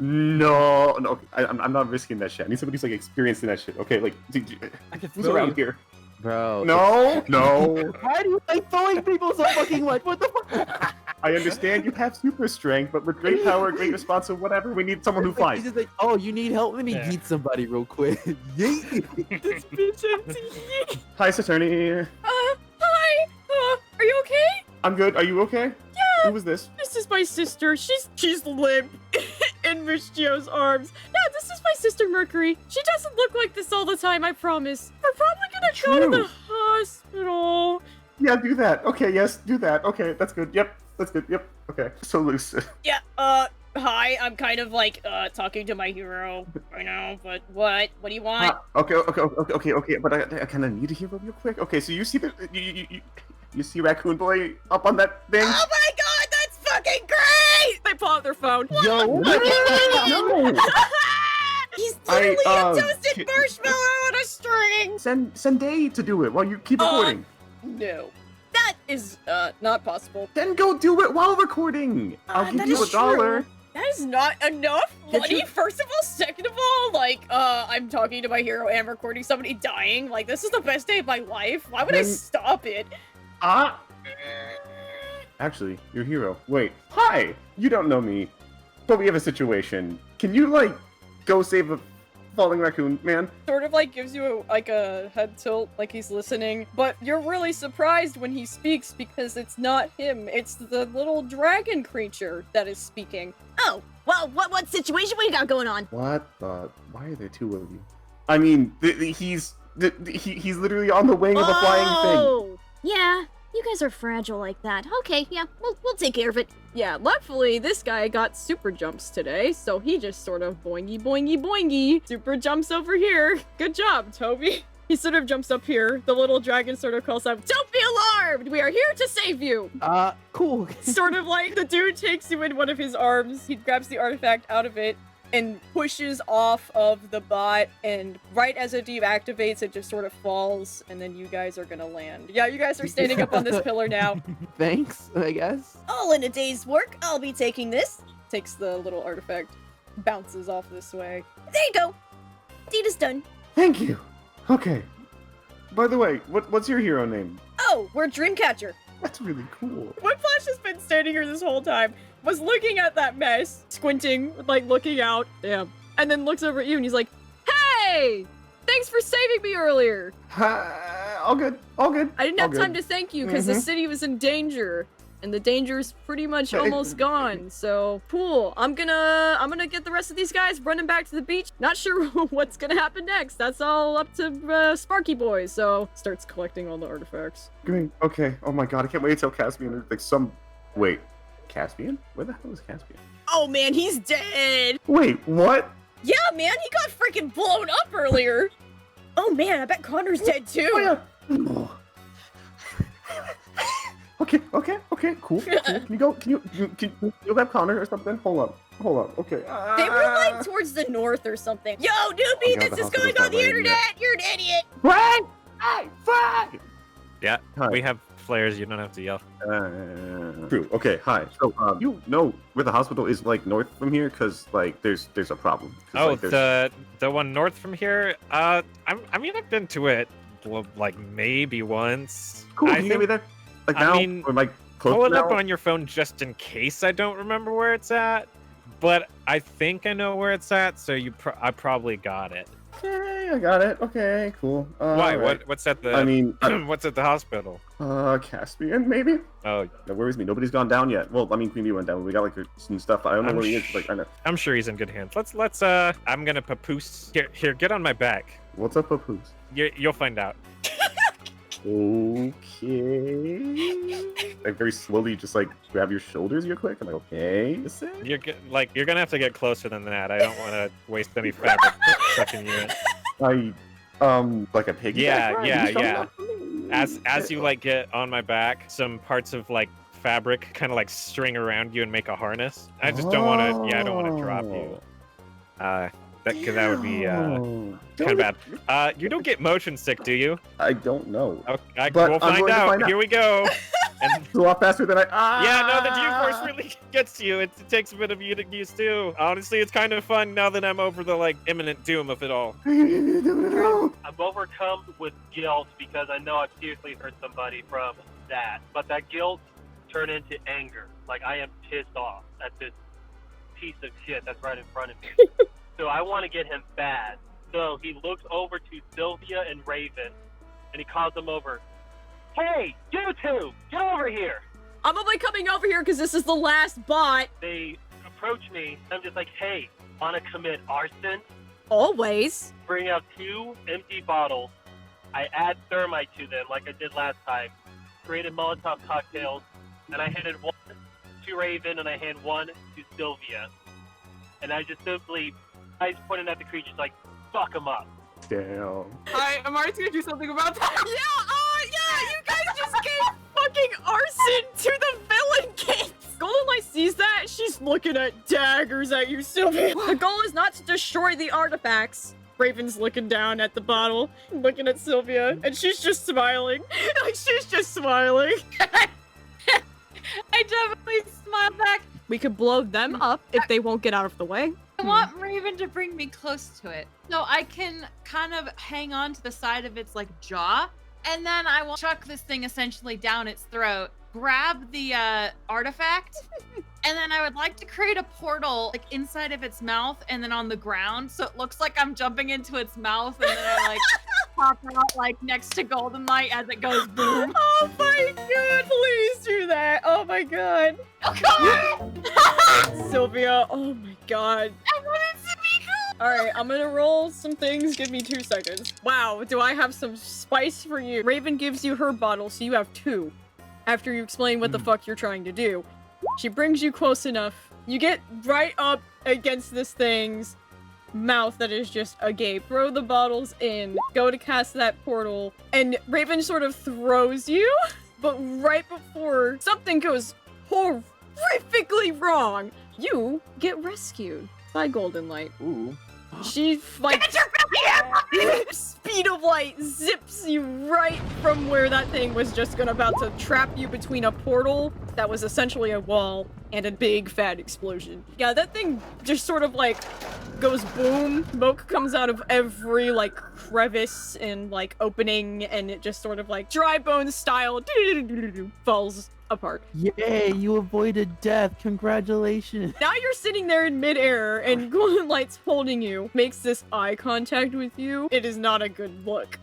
No. Okay, I'm not risking that shit. I need somebody who's like experienced in that shit. Okay, like, I could who's throw around you. here? Bro. No, no. Why do you like throwing people so fucking much? What the fuck? I understand you have super strength, but with great power, great response, or whatever, we need someone who He's flies. just like, oh, you need help? Let me Yeah. yeet somebody real quick. Yeet. This bitch empty. Hi, Saturni. Hi! Are you okay? I'm good. Are you okay? Yeah! Who was this? This is my sister. She's limp in Miss Gio's arms. Yeah, this is my sister Mercury. She doesn't look like this all the time, I promise. We're probably gonna go to the hospital. Yeah, do that. Okay, yes, do that. Okay, that's good. Yep, that's good. Yep. Okay. So loose. Yeah, hi, I'm kind of like, talking to my hero right now, but what? What do you want? Okay. But I kind of need to hear real quick. Okay, so you see the you see Raccoon Boy up on that thing? Oh my god, that's fucking great! They pull out their phone. Yo. No. He's literally a I, toasted marshmallow on a string! Send Day to do it while you keep recording. No. That is, not possible. Then go do it while recording. I'll give that you is $1. true. That is not enough Get money, you- first of all. Second of all, like, I'm talking to my hero and recording somebody dying. Like, this is the best day of my life. Why would I Then- stop it? Actually, your hero. Wait. Hi. You don't know me, but we have a situation. Can you like go save a falling raccoon man? Sort of like gives you a head tilt, like he's listening. But you're really surprised when he speaks because it's not him. It's the little dragon creature that is speaking. Oh, well, what situation we got going on? What the? Why are there two of you? I mean, he's literally on the wing of a flying thing. Oh, yeah. You guys are fragile like that. Okay, yeah, we'll take care of it. Yeah, luckily this guy got super jumps today, so he just sort of boingy boingy boingy super jumps over here. Good job, Toby. He sort of jumps up here. The little dragon sort of calls out, "Don't be alarmed! We are here to save you!" Cool. Sort of like the dude takes you in one of his arms. He grabs the artifact out of it and pushes off of the bot, and right as it deactivates, it just sort of falls, and then you guys are gonna land. Yeah, you guys are standing up on this pillar now. Thanks, I guess. All in a day's work. I'll be taking this. Takes the little artifact, bounces off this way. There you go. Deed is done. Thank you. Okay. By the way, what's your hero name? Oh, we're Dreamcatcher. That's really cool. Whiplash has been standing here this whole time, was looking at that mess, squinting, like looking out, damn, and then looks over at you and he's like, "Hey! Thanks for saving me earlier! All good. I didn't All have time good. to thank you because the Mhm. city was in danger, and the danger's pretty much Hey, almost gone, so cool. I'm gonna get the rest of these guys running back to the beach. Not sure what's gonna happen next. That's all up to Sparky Boy, so starts collecting all the artifacts. Great. Okay. Oh my god, I can't wait to tell Caspian. Like some. Wait. Caspian? Where the hell is Caspian? Oh man, he's dead. Wait. What? Yeah, man, he got freaking blown up earlier. Oh man, I bet Connor's dead too. Oh yeah. Oh. Okay. Cool. Can you go? Can you grab Connor or something? Hold up. Okay. They were like towards the north or something. Yo, newbie, God, this the is going hospital's on the not ready internet. yet. You're an idiot. Flag! Hey, flag! Yeah, Hi. we have flares. You don't have to yell. True. Okay. Hi. So, you know where the hospital is, like north from here, because like there's a problem. 'Cause, Oh, like, there's- the one north from here. I mean, I've been to it like maybe once. Cool. I Can you get me there? Like I now? mean, or like close Pull it now? up on your phone just in case I don't remember where it's at. But I think I know where it's at, so I probably got it. Okay, I got it. Okay, cool. Why? Right. What's at the? I mean, what's at the hospital? Caspian, maybe? Oh, That worries me. Nobody's gone down yet. Well, I mean, Queen Bee went down. We got like some stuff. I don't know I'm where he is. Like, I know. I'm sure he's in good hands. Let's. I'm gonna papoose. Here, get on my back. What's up, Papoose? You'll find out. Okay. Like very slowly, just like grab your shoulders real quick. I'm like, okay. Is it? You're gonna have to get closer than that. I don't want to waste any fabric sucking you in. Like a piggy. Yeah. As you like get on my back, some parts of like fabric kind of like string around you and make a harness. I just don't want to. Yeah, I don't want to drop you. That would be Oh, kind of bad. You don't get motion sick, do you? I don't know. Okay, But we'll I'm find going to out. find out. Here we go. And It's a lot faster than I. yeah, no, the G-force really gets to you. It takes a bit of you to get used to. Honestly, it's kind of fun now that I'm over the like imminent doom of it all. really. I'm overcome with guilt because I know I've seriously hurt somebody from that. But that guilt turned into anger. Like, I am pissed off at this piece of shit that's right in front of me. So I want to get him bad. So he looks over to Sylvia and Raven, and he calls them over. Hey, you two, get over here. I'm only coming over here because this is the last bot. They approach me. I'm just like, hey, want to commit arson? Always. Bring out 2 empty bottles. I add thermite to them like I did last time. Created Molotov cocktails, and I handed 1 to Raven, and I hand 1 to Sylvia. And I just simply, eyes pointing at the creatures like, fuck them up. Damn. Alright, Amari's gonna do something about that. Yeah, you guys just gave fucking arson to the villain kids. Golden Light sees that. She's looking at daggers at you, Sylvia. The goal is not to destroy the artifacts. Raven's looking down at the bottle, looking at Sylvia, and she's just smiling. Like, she's just smiling. I definitely smile back. We could blow them up if they won't get out of the way. I want Raven to bring me close to it. So I can kind of hang on to the side of its like jaw. And then I will chuck this thing essentially down its throat, grab the artifact, and then I would like to create a portal like inside of its mouth and then on the ground. So it looks like I'm jumping into its mouth and then I like pop out like next to Golden Light as it goes boom. Oh my god, please do that. Oh my god. Oh, come on! Sylvia, oh my god. I want it to be cool. Alright, I'm gonna roll some things. Give me 2 seconds. Wow, do I have some spice for you? Raven gives you her bottle, so you have 2. After you explain what the fuck you're trying to do. She brings you close enough. You get right up against this thing's mouth that is just agape. Throw the bottles in. Go to cast that portal. And Raven sort of throws you. But right before something goes horrifically wrong, you get rescued by Golden Light. Ooh. She like speed of light zips you right from where that thing was just about to trap you between a portal that was essentially a wall and a big fat explosion. Yeah, that thing just sort of like goes boom. Smoke comes out of every like crevice and like opening, and it just sort of like dry bones style falls apart. Yay, you avoided death. Congratulations. Now you're sitting there in midair and Golden Light's holding you, makes this eye contact with you. It is not a good look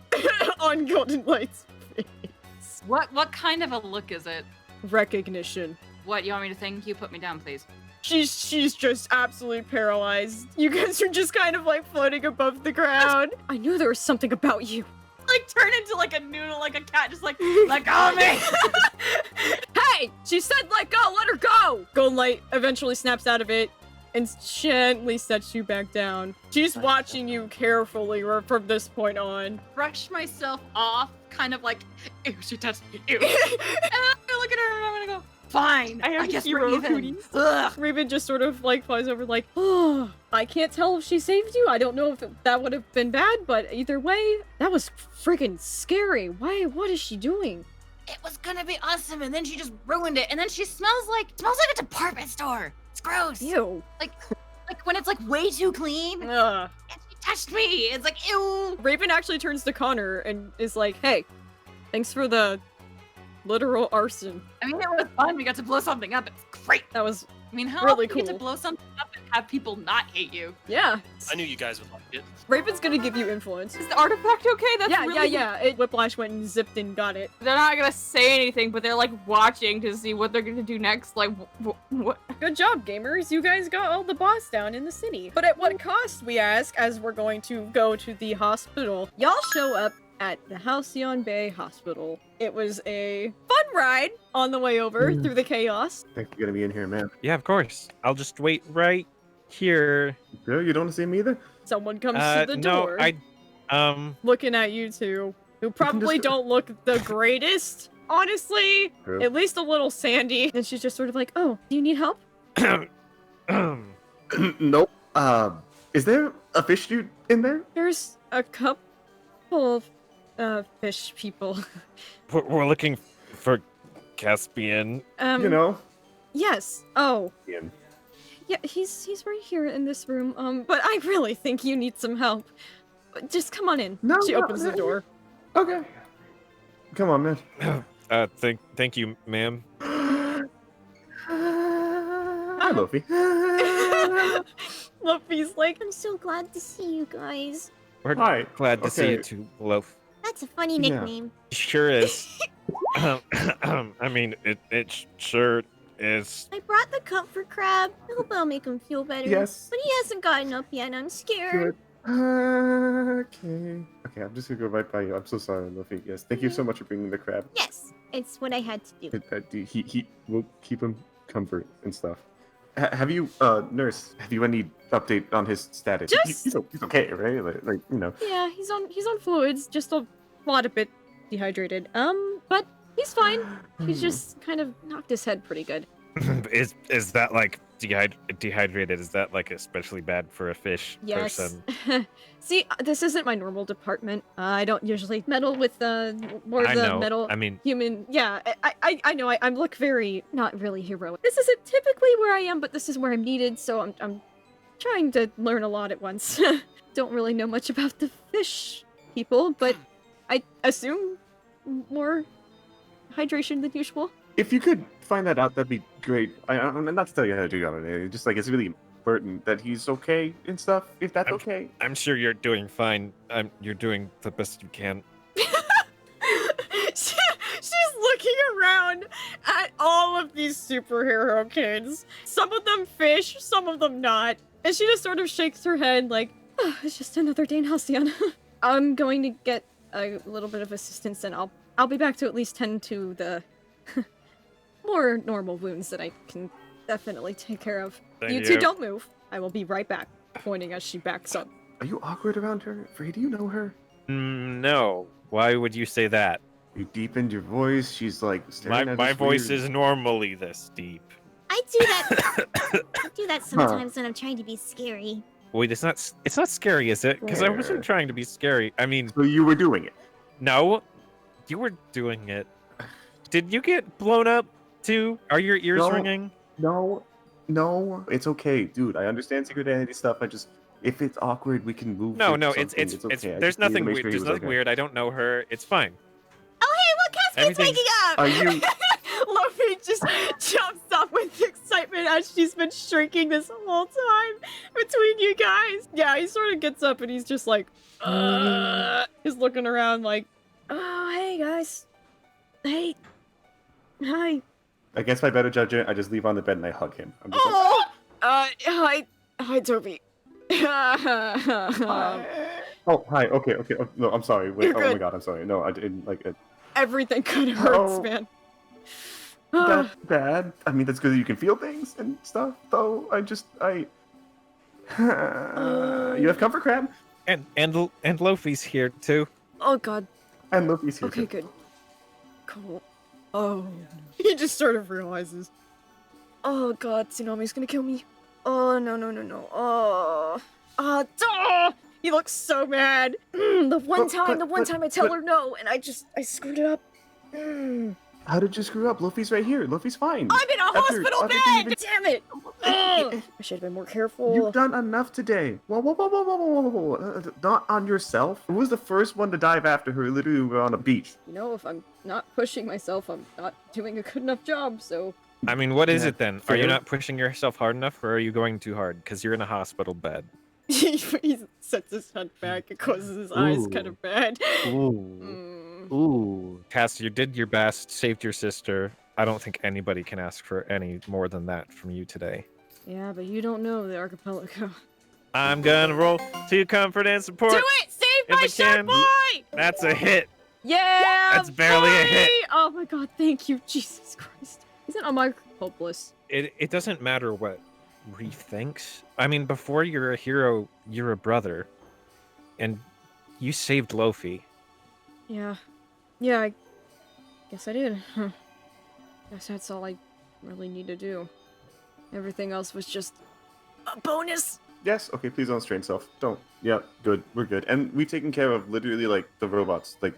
on Golden Light's face. What kind of a look is it? Recognition. What, you want me to thank you? Put me down, please. She's just absolutely paralyzed. You guys are just kind of like floating above the ground. I knew there was something about you. Like turn into like a noodle, like a cat, just like let go of me. Hey, she said let go, let her go. Golden Light eventually snaps out of it and gently sets you back down. She's watching you carefully from this point on. Brush myself off, kind of like, ew, she touched me, ew. And I'm gonna look at her and I'm gonna go, fine, I guess we're even. Raven just sort of like flies over like, oh, I can't tell if she saved you. I don't know if that would have been bad, but either way, that was freaking scary. Why? What is she doing? It was gonna be awesome, and then she just ruined it. And then she smells like a department store. It's gross. Ew. Like when it's like way too clean. Ugh. And she touched me. It's like ew. Raven actually turns to Connor and is like, hey, thanks for the literal arson. I mean, it was fun. We got to blow something up. It's great. That was I mean, how really often do you cool. get to blow something up and have people not hate you? Yeah. I knew you guys would like it. Raven's gonna give you influence. Is the artifact okay? That's really yeah. Whiplash went and zipped and got it. They're not gonna say anything, but they're like watching to see what they're gonna do next. Like, what? Good job, gamers. You guys got all the boss down in the city. But at what cost, we ask, as we're going to go to the hospital. Y'all show up at the Halcyon Bay Hospital. It was a fun ride on the way over through the chaos. Thanks for getting me in here, man. Yeah, of course. I'll just wait right here. Yeah, you don't want to see me either? Someone comes to the door. No, looking at you two, who probably don't look the greatest, honestly. True. At least a little sandy. And she's just sort of like, oh, do you need help? Nope. Is there a fish dude in there? There's a couple of fish people. We're looking for Caspian. You know? Yes. Oh. Ian. Yeah, he's right here in this room. But I really think you need some help. Just come on in. No, She opens the door. Okay. Come on, man. Thank you, ma'am. Hi, Luffy. Luffy's like, I'm so glad to see you guys. We're Hi. glad to see Okay. you too, Loaf. That's a funny Yeah. nickname. Sure is. I mean, it sure is. I brought the comfort crab. I hope I'll make him feel better. Yes. But he hasn't gotten up yet, and I'm scared. Good. Okay. Okay, I'm just gonna go right by you. I'm so sorry, Luffy. Yes, thank you so much for bringing the crab. Yes, it's what I had to do. He will keep him comfort and stuff. Have you, nurse? Have you any update on his status? He's okay, right? Like you know. yeah, he's on fluids, just a lot a bit dehydrated. But he's fine. He's just kind of knocked his head pretty good. Is that like dehydrated? Is that like especially bad for a fish Yes. person? See, this isn't my normal department. I don't usually meddle with more I the know. metal I mean, human. Yeah, I know. I look very not really heroic. This isn't typically where I am, but this is where I'm needed. So I'm trying to learn a lot at once. Don't really know much about the fish people, but I assume more hydration than usual. If you could find that out, that'd be great. I'm not to tell you how to do it. Just like it's really important that he's okay and stuff. If that's okay. I'm sure you're doing fine. You're doing the best you can. She's looking around at all of these superhero kids. Some of them fish, some of them not. And she just sort of shakes her head like, oh, it's just another day in Halcyon. I'm going to get a little bit of assistance and I'll be back to at least tend to the more normal wounds that I can definitely take care of. Thank You two you. don't move. I will be right back, pointing as she backs up. Are you awkward around her? Free, do you know her? No. Why would you say that? You deepened your voice. She's like staring at My us voice weird. is normally this deep. I do that. I do that sometimes when I'm trying to be scary. Wait, it's not scary, is it? Because I wasn't trying to be scary. I mean, So you were doing it. no, you were doing it. Did you get blown up too? Are your ears No. ringing? No, it's okay, dude. I understand secret identity stuff. If it's awkward, we can move. No, to no, it's something. okay. I there's just needed to nothing make weird. sure he There's was nothing okay. weird. I don't know her. It's fine. Oh, hey, look, Caspian's Everything's- waking up! Are you? Luffy just jumps up with excitement as she's been shrinking this whole time between you guys. Yeah, he sort of gets up and he's just like, he's looking around like, oh, hey guys. Hey. Hi. Against my better judgment, I just leave on the bed and I hug him. I'm just Oh! Hi, Toby. oh, hi. Okay. Oh, no, I'm sorry. Wait. You're Oh my good. god, I'm sorry. No, I didn't like it. Everything kind of hurts, Oh. man. That's bad. I mean, that's good that you can feel things and stuff. Though you have comfort crab And Lofi's here too. Oh, God. and Luffy's here Okay, too. good. Cool. Oh. He just sort of realizes. Oh, God, Tsunami's gonna kill me. Oh, no. Oh. Duh! He looks so mad. The one time I tell her no, and I screwed it up. How did you screw up? Luffy's right here. Luffy's fine. I'm in a After hospital everything bed! Damn it! Ugh. I should have been more careful. You've done enough today. Whoa. Not on yourself. Who was the first one to dive after her? Literally, we were on a beach. You know, if I'm not pushing myself, I'm not doing a good enough job, so... I mean, what is Yeah, it then? Are you fair. not pushing yourself hard enough, or are you going too hard? Because you're in a hospital bed. He sets his head back and closes his eyes kind of bad. Ooh. Cass, you did your best, saved your sister. I don't think anybody can ask for any more than that from you today. Yeah, but you don't know the archipelago. I'm gonna roll to comfort and support. Do it! Save If my I shark can. boy! That's a hit. Yeah! That's barely a hit. boy! Oh my god, thank you, Jesus Christ. Isn't Amar hopeless? It doesn't matter what Reef thinks. I mean, before you're a hero, you're a brother. And you saved Lofi. Yeah. Yeah, I guess I did. Huh. Guess that's all I really need to do. Everything else was just a bonus. Yes. Okay. Please don't strain self. Don't. Yeah. Good. We're good. And we've taken care of literally like the robots. Like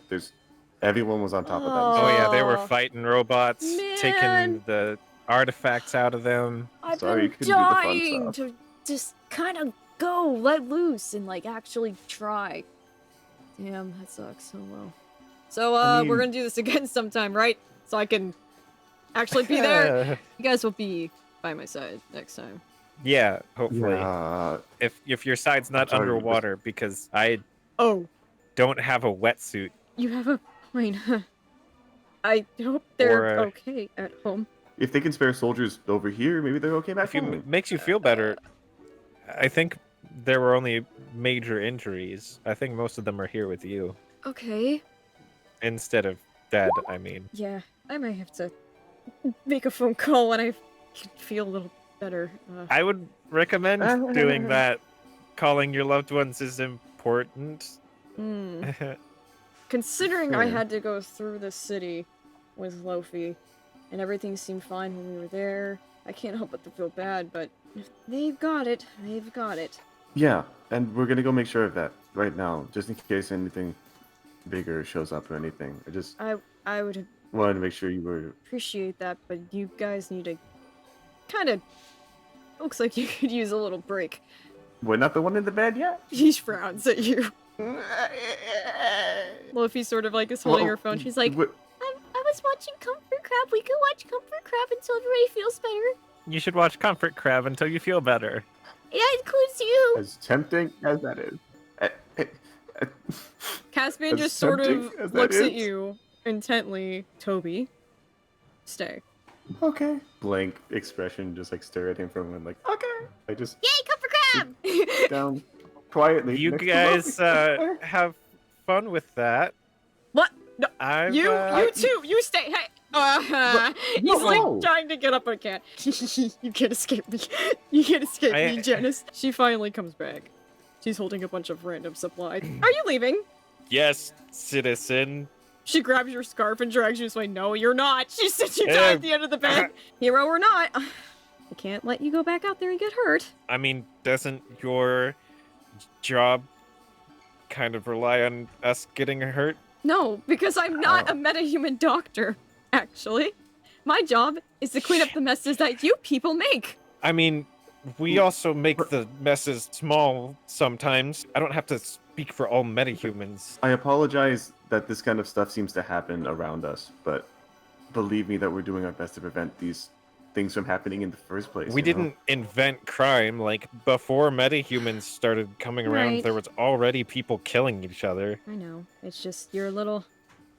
everyone was on top of that. Oh yeah, they were Oh, fighting robots, man. taking the artifacts out of them. I've Sorry, you been couldn't do the fun dying stuff. to just kind of go, let loose, and like actually try. Damn, that sucks. Oh well. So I we're mean- gonna do this again sometime, right? So I can actually be there. You guys will be by my side next time. Yeah, hopefully. Yeah. If your side's not Sorry, underwater, because I Oh, don't have a wetsuit. you have a plane. I hope they're Or, okay at home. If they can spare soldiers over here, maybe they're okay back If you home. makes you feel better, I think there were only major injuries. I think most of them are here with you Okay. instead of dead. I mean, Yeah, I might have to make a phone call when I feel a little better. I would recommend doing that. Calling your loved ones is important. Hmm. Considering I Fair. had to go through the city with Lofi, and everything seemed fine when we were there, I can't help but to feel bad, but if they've got it. They've got it. Yeah, and we're gonna go make sure of that right now, just in case anything bigger shows up or anything. I just I would wanted to make sure you were. appreciate that, but you guys need to kind of... Looks like you could use a little break. We're not the one in the bed yet. He frowns at you. Lofi sort of like is holding her phone. She's like, Wh- I was watching Comfort Crab. We could watch Comfort Crab until Ray feels better. You should watch Comfort Crab until you feel better. It includes you. As tempting as that is. Caspian As just sort of tempting as that looks at is. you intently. Toby, stay. Okay. Blank expression, just like stare at him for a moment, like okay. I just Yay, Comfort Crab! down quietly. You next to guys Loki. have fun with that. What? No, I've, you too. You stay. Hey. He's no. like trying to get up, but can't. You can't escape me. You can't escape me, I- Janice. She finally comes back. She's holding a bunch of random supplies. Are you leaving? Yes, citizen. She grabs your scarf and drags you this way. No, you're not. She sits you down Yeah. at the end of the bed. Hero or not, I can't let you go back out there and get hurt. I mean, doesn't your job kind of rely on us getting hurt? No, because I'm not a metahuman doctor, actually. My job is to clean up the messes that you people make. I mean, we also make the messes small sometimes. I don't have to speak for all metahumans. I apologize that this kind of stuff seems to happen around us, but believe me that we're doing our best to prevent these things from happening in the first place. We you know? didn't invent crime. Like, before metahumans started coming around, Right. there was already people killing each other. I know. It's just you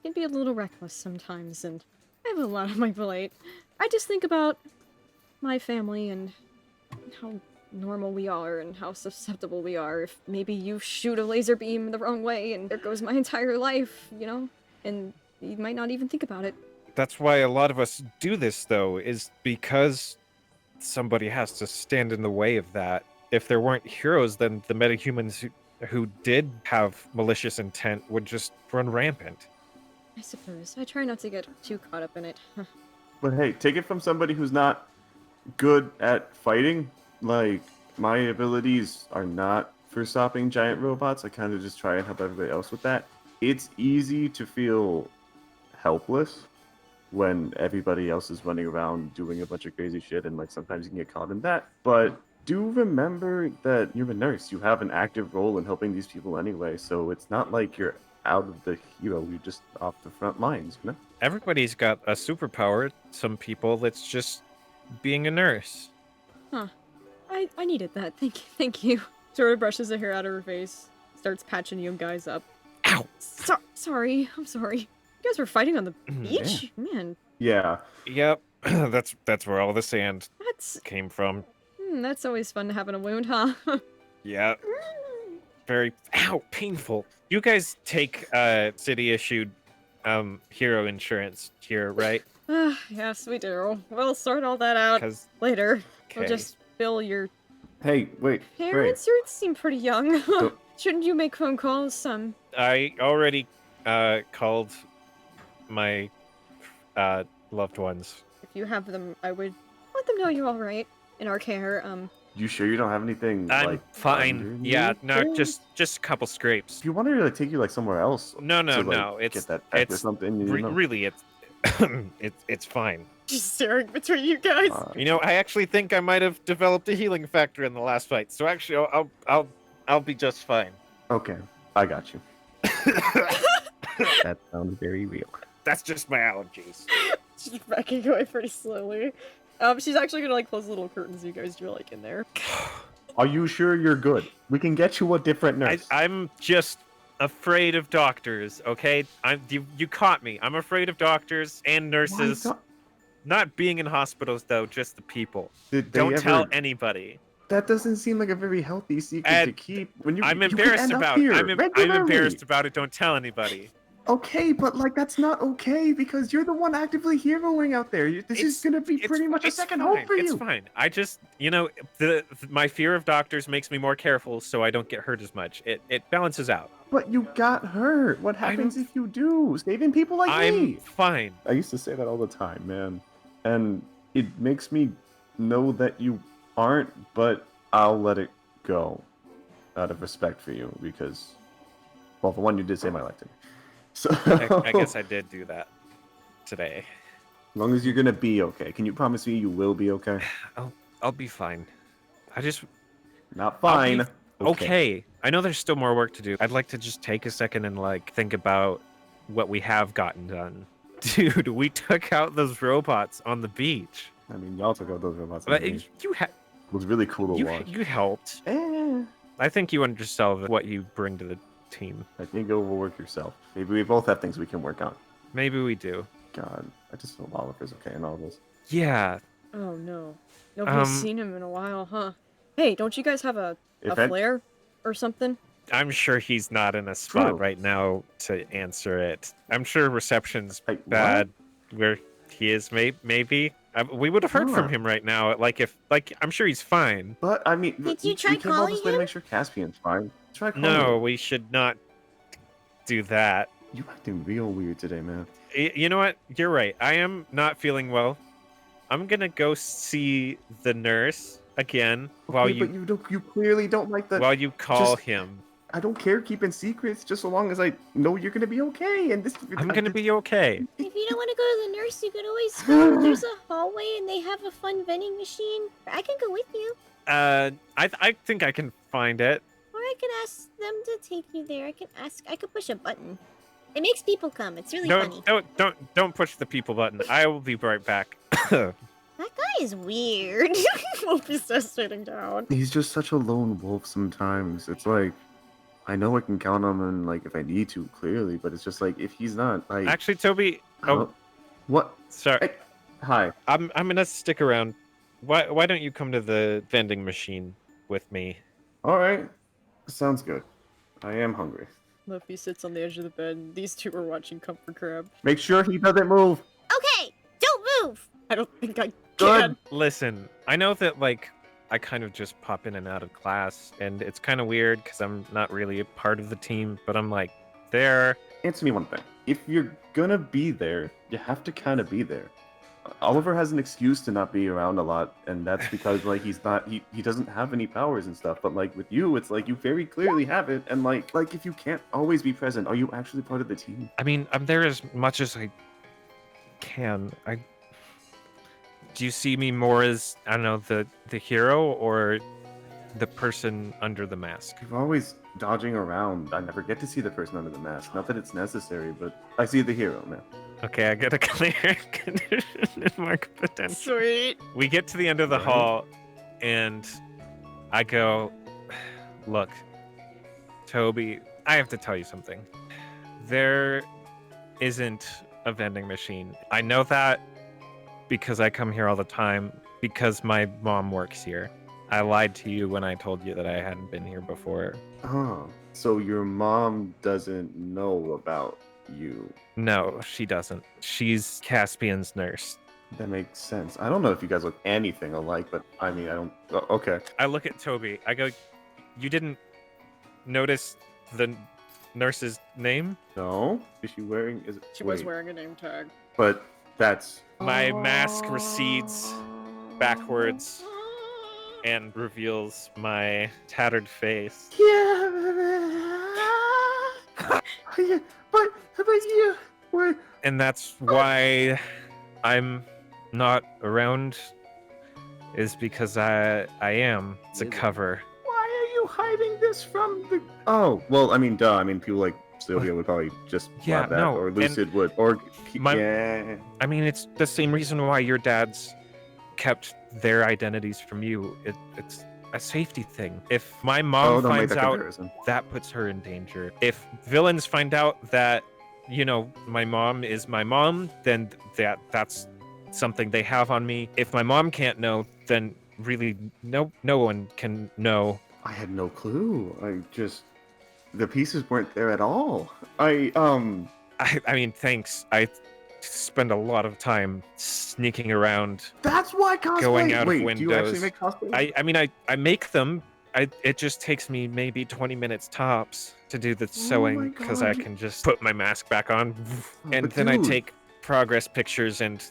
can be a little reckless sometimes, and I have a lot on my plate. I just think about my family and how normal we are and how susceptible we are. If maybe you shoot a laser beam the wrong way and there goes my entire life, you know? And you might not even think about it. That's why a lot of us do this, though, is because somebody has to stand in the way of that. If there weren't heroes, then the metahumans who did have malicious intent would just run rampant. I suppose. I try not to get too caught up in it. But hey, take it from somebody who's not good at fighting. Like, my abilities are not for stopping giant robots. I kind of just try and help everybody else with that. It's easy to feel helpless when everybody else is running around doing a bunch of crazy shit, and like sometimes you can get caught in that. But do remember that you're a nurse. You have an active role in helping these people anyway, so it's not like you're out of the hero. You're just off the front lines, you know? Everybody's got a superpower. Some people, it's just being a nurse. I needed that. Thank you. Sort of brushes the hair out of her face. Starts patching you guys up. Ow! Sorry. I'm sorry. You guys were fighting on the Mm, beach? Man, Yeah. Yep, that's where all the sand came from. that's always fun to have in a wound, huh? Yeah. Very painful. You guys take city issued hero insurance here, right? Yes, we do. We'll sort all that out 'Cause- later. We'll okay. just bill your Hey, wait. parents. You seem pretty young. Don't- Shouldn't you make phone calls? I already called my loved ones. If you have them, I would let them know you're all right in our care. You sure you don't have anything? I'm like, fine. underneath Yeah, no, there? just a couple scrapes. If you want her to like, take you like somewhere else. No, to, like, no. It's get that back or it's something. You know? really it's it's fine. Just staring between you guys. You know, I actually think I might have developed a healing factor in the last fight. So actually, I'll be just fine. Okay, I got you. That sounds very real. That's just my allergies. She's backing away pretty slowly. She's actually gonna like close the little curtains you guys drew like in there. Are you sure you're good? We can get you a different nurse. I'm just afraid of doctors. Okay, you caught me. I'm afraid of doctors and nurses. Not being in hospitals though, just the people. Don't tell anybody. That doesn't seem like a very healthy secret to keep. When I'm you can embarrassed end up about here it. I'm regularly. embarrassed about it. Don't tell anybody. Okay, but like that's not okay because you're the one actively heroing out there. This is gonna be pretty much a second hope for you. It's fine. I just, you know, my fear of doctors makes me more careful, so I don't get hurt as much. It balances out. But you got hurt. What happens if you do? Saving people like me. I'm fine. I used to say that all the time, man, and it makes me know that you aren't. But I'll let it go, out of respect for you, because, well, for one, you did save my life to me. So I guess I did do that today. As long as you're gonna be okay. Can you promise me you will be okay? I'll be fine. I just not fine. Okay. I know there's still more work to do. I'd like to just take a second and like think about what we have gotten done. Dude, we took out those robots on the beach. I mean, y'all took out those robots on But the beach. it was really cool to watch. You helped. I think you understand what you bring to the team. I think overwork yourself. Maybe we both have things we can work on. Maybe we do. God, I just hope Oliver's okay in all this. Yeah. Oh no. Nobody's seen him in a while, huh? Hey, don't you guys have a flare or something? I'm sure he's not in a spot right now to answer it. I'm sure reception's bad where he is. Maybe we would have heard from him right now. I'm sure he's fine. But I mean, did you try we came all calling this way to him? make sure Caspian's fine. Try calling No, him. we should not do that. You acting real weird today, man. You know what? You're right. I am not feeling well. I'm gonna go see the nurse again But you clearly don't like the. while you call him. I don't care keeping secrets, just so long as I know you're gonna be okay. And this. I'm gonna be okay. If you don't want to go to the nurse, you could always go. There's a hallway and they have a fun vending machine. I can go with you. I think I can find it. Or I can ask them to take you there. I could push a button. It makes people come. It's really funny. Don't push the people button. I will be right back. That guy is weird. Wolfie's just sitting down. He's just such a lone wolf sometimes. It's like, I know I can count on him, like, if I need to, clearly, but it's just like, if he's not, like... Actually, Toby... Oh, what? Sorry. Hi. I'm gonna stick around. Why don't you come to the vending machine with me? Alright. Sounds good. I am hungry. Luffy sits on the edge of the bed. These two are watching Comfort Crab. Make sure he doesn't move. Okay, don't move. I don't think I Good. can. Listen, I know that, like, I kind of just pop in and out of class, and it's kind of weird because I'm not really a part of the team, but I'm, like, there. Answer me one thing. If you're gonna be there, you have to kind of be there. Oliver has an excuse to not be around a lot, and that's because, like, he doesn't have any powers and stuff, but, like, with you, it's like you very clearly have it, and, like, if you can't always be present, are you actually part of the team? I mean, I'm there as much as I can. Do you see me more as, I don't know, the hero or the person under the mask? You're always dodging around. I never get to see the person under the mask. Not that it's necessary, but I see the hero, man. Okay, I get a clear condition and mark potential. Sweet. We get to the end of the hall, and I go, look, Toby, I have to tell you something. There isn't a vending machine. I know that because I come here all the time, because my mom works here. I lied to you when I told you that I hadn't been here before. Oh, so your mom doesn't know about you? No, she doesn't. She's Caspian's nurse. That makes sense. I don't know if you guys look anything alike, but I mean, I don't... okay. I look at Toby. I go, you didn't notice the nurse's name? No. Is she wearing... She was wearing a name tag. But that's... My mask recedes backwards, and reveals my tattered face. Yeah, but you were. And that's why I'm not around, is because I am. It's a cover. Why are you hiding this from the? Oh, well, I mean, duh. I mean, people like Sylvia would probably just Yeah, blab that, no, or and Lucid would, or my- I mean, it's the same reason why your dad's kept their identities from you. It's a safety thing. If my mom don't make finds that out, comparison. that puts her in danger. If villains find out that, you know, my mom is my mom, then that's something they have on me. If my mom can't know, then really no one can know. I had no clue. The pieces weren't there at all. I mean, thanks. I spend a lot of time sneaking around. That's why cosplay. Going out Wait, of windows. do you actually make cosplay? I mean, I make them. It just takes me maybe 20 minutes tops to do the sewing, because I God. can just put my mask back on, and But then I dude. take progress pictures and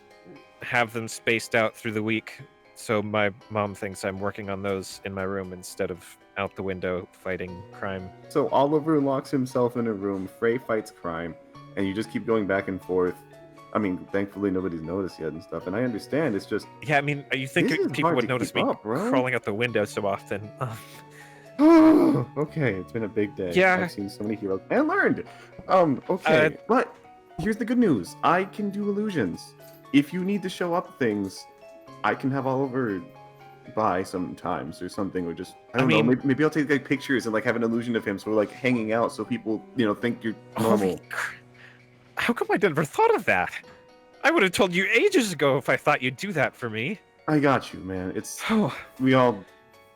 have them spaced out through the week, so my mom thinks I'm working on those in my room instead of out the window fighting crime. So Oliver locks himself in a room, Frey fights crime, and you just keep going back and forth. I mean, thankfully nobody's noticed yet and stuff, and I understand. It's just Yeah, I mean, you think This is people hard would to notice keep me up, bro. crawling out the window so often? okay. It's been a big day. Yeah. I've seen so many heroes and learned. Okay, but here's the good news. I can do illusions. If you need to show up things, I can have Oliver by sometimes or something, or just I don't know. Maybe I'll take like pictures and like have an illusion of him, so we're like hanging out, so people think you're normal. How come I never thought of that? I would have told you ages ago if I thought you'd do that for me. I got you, man. It's we all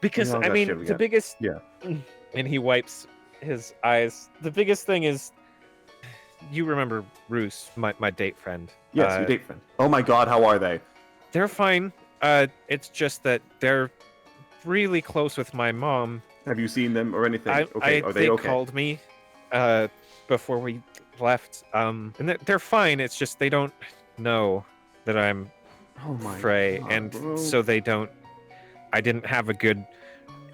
Because got I mean, shit we the got. biggest Yeah. And he wipes his eyes. The biggest thing is, you remember Roos, my date friend. Yes, your date friend. Oh my God, how are they? They're fine. It's just that they're really close with my mom. Have you seen them or anything? Are they they okay? called me before we left. And they're fine. It's just they don't know that I'm Frey, God, and bro. so they don't. I didn't have a good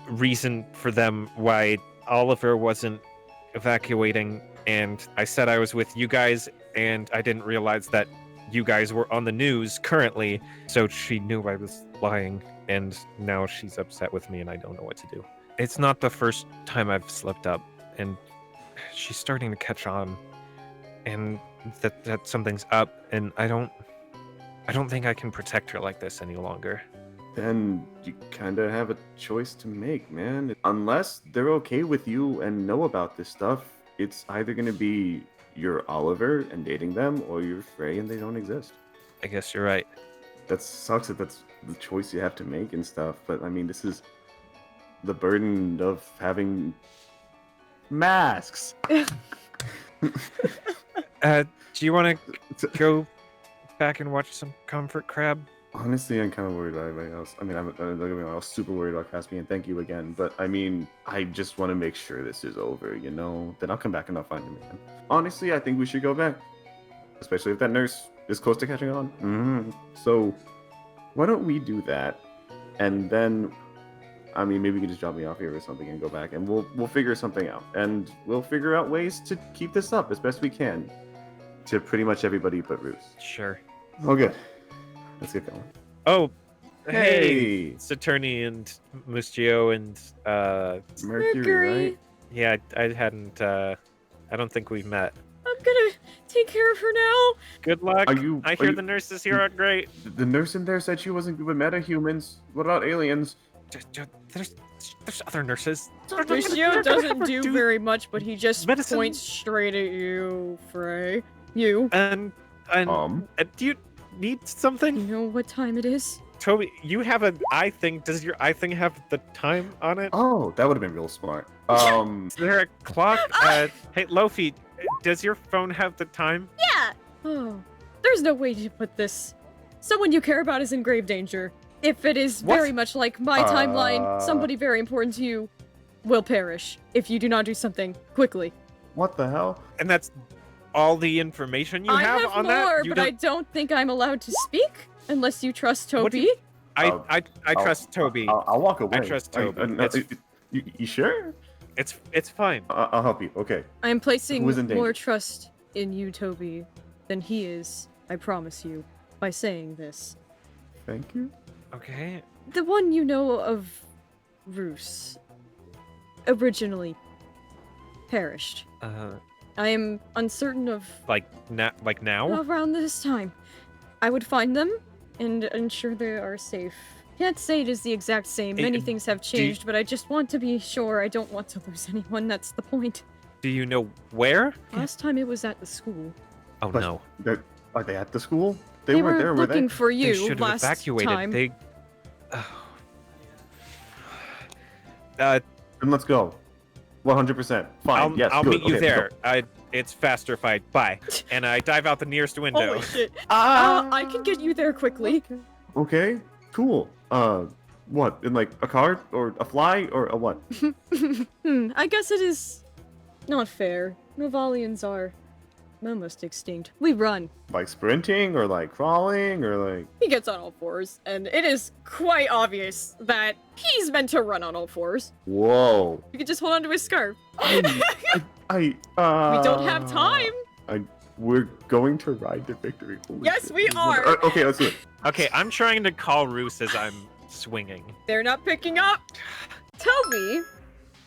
reason for them why Oliver wasn't evacuating, and I said I was with you guys, and I didn't realize that you guys were on the news currently, so she knew I was lying, and now she's upset with me, and I don't know what to do. It's not the first time I've slipped up, and she's starting to catch on, and that something's up, and I don't think I can protect her like this any longer. Then you kind of have a choice to make, man. Unless they're okay with you and know about this stuff, it's either going to be you're Oliver and dating them, or you're Frey and they don't exist. I guess you're right. That sucks that that's the choice you have to make and stuff, but I mean, this is the burden of having masks. Do you want to go back and watch some Comfort Crab? Honestly, I'm kind of worried about everybody else. I mean, don't get me wrong, I was super worried about Caspian. Thank you again. But I mean, I just want to make sure this is over, you know? Then I'll come back and I'll find him again. Honestly, I think we should go back. Especially if that nurse is close to catching on. So, why don't we do that? And then, I mean, maybe we can just drop me off here or something and go back. And we'll figure something out. And we'll figure out ways to keep this up as best we can. To pretty much everybody but Roos. Sure. Oh, good. Let's get going. Oh, Hey! it's Attorney and Mustio and Mercury, right? Yeah, I hadn't. I don't think we've met. I'm gonna take care of her now. Good luck. Are you? I hear the nurses here are great. The nurse in there said she wasn't good with metahumans. What about aliens? There's other nurses. Lucio doesn't do very much, but he just medicine. points straight at you, Frey. You. And do you need something? You know what time it is? Toby, you have an eye thing. Does your eye thing have the time on it? Oh, that would have been real smart. Is there a clock? Hey, Lofi, does your phone have the time? Yeah. Oh, there's no way to put this. Someone you care about is in grave danger. If it is very much like my timeline, somebody very important to you will perish if you do not do something quickly. What the hell? And that's all the information you I have have on more, that? but I don't think I'm allowed to speak unless you trust Toby. I trust Toby. I'll walk away. I trust Toby. You sure? It's fine. I'll help you. Okay. I am placing Who is in danger? more trust in you, Toby, than he is, I promise you, by saying this. Thank you. Okay. The one you know of, Roos, originally perished. I am uncertain of Like now? around this time. I would find them and ensure they are safe. Can't say it is the exact same. Many things have changed, but I just want to be sure. I don't want to lose anyone. That's the point. Do you know where? Last time it was at the school. Oh no. Are they at the school? They weren't were there, looking were they? for you They should have last evacuated. time. They. Then let's go. 100%. Fine. I'll good. meet you Okay, there. let's It's faster fight. Bye. And I dive out the nearest window. Holy shit. I can get you there quickly. go. Okay. Cool. What? In like a car or a fly or a what? I guess it is not fair. Novalians are almost extinct. We run. Like sprinting or like crawling or like? He gets on all fours, and it is quite obvious that he's meant to run on all fours. Whoa. You can just hold onto his scarf. We We don't have time. We're going to ride to victory. Holy Yes, shit. we are. Okay, let's do it. Okay, I'm trying to call Roos as I'm swinging. They're not picking up. Toby,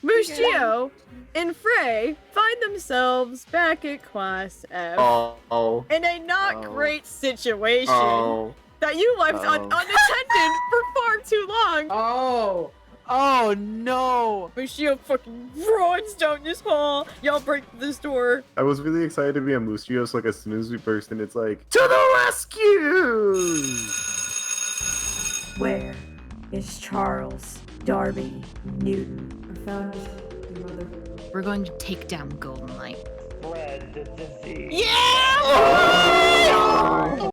Mushio, and Frey find themselves back at Class F Oh. in a not great situation Oh. that you left Oh. unattended for far too long. Oh. Oh no. Mushio fucking runs down this hall. Y'all break this door. I was really excited to be a Muscio, so like as soon as we burst in, it's like, to the rescue! Where is Charles Darby Newton? I found your mother. We're going to take down Golden Light. Yeah!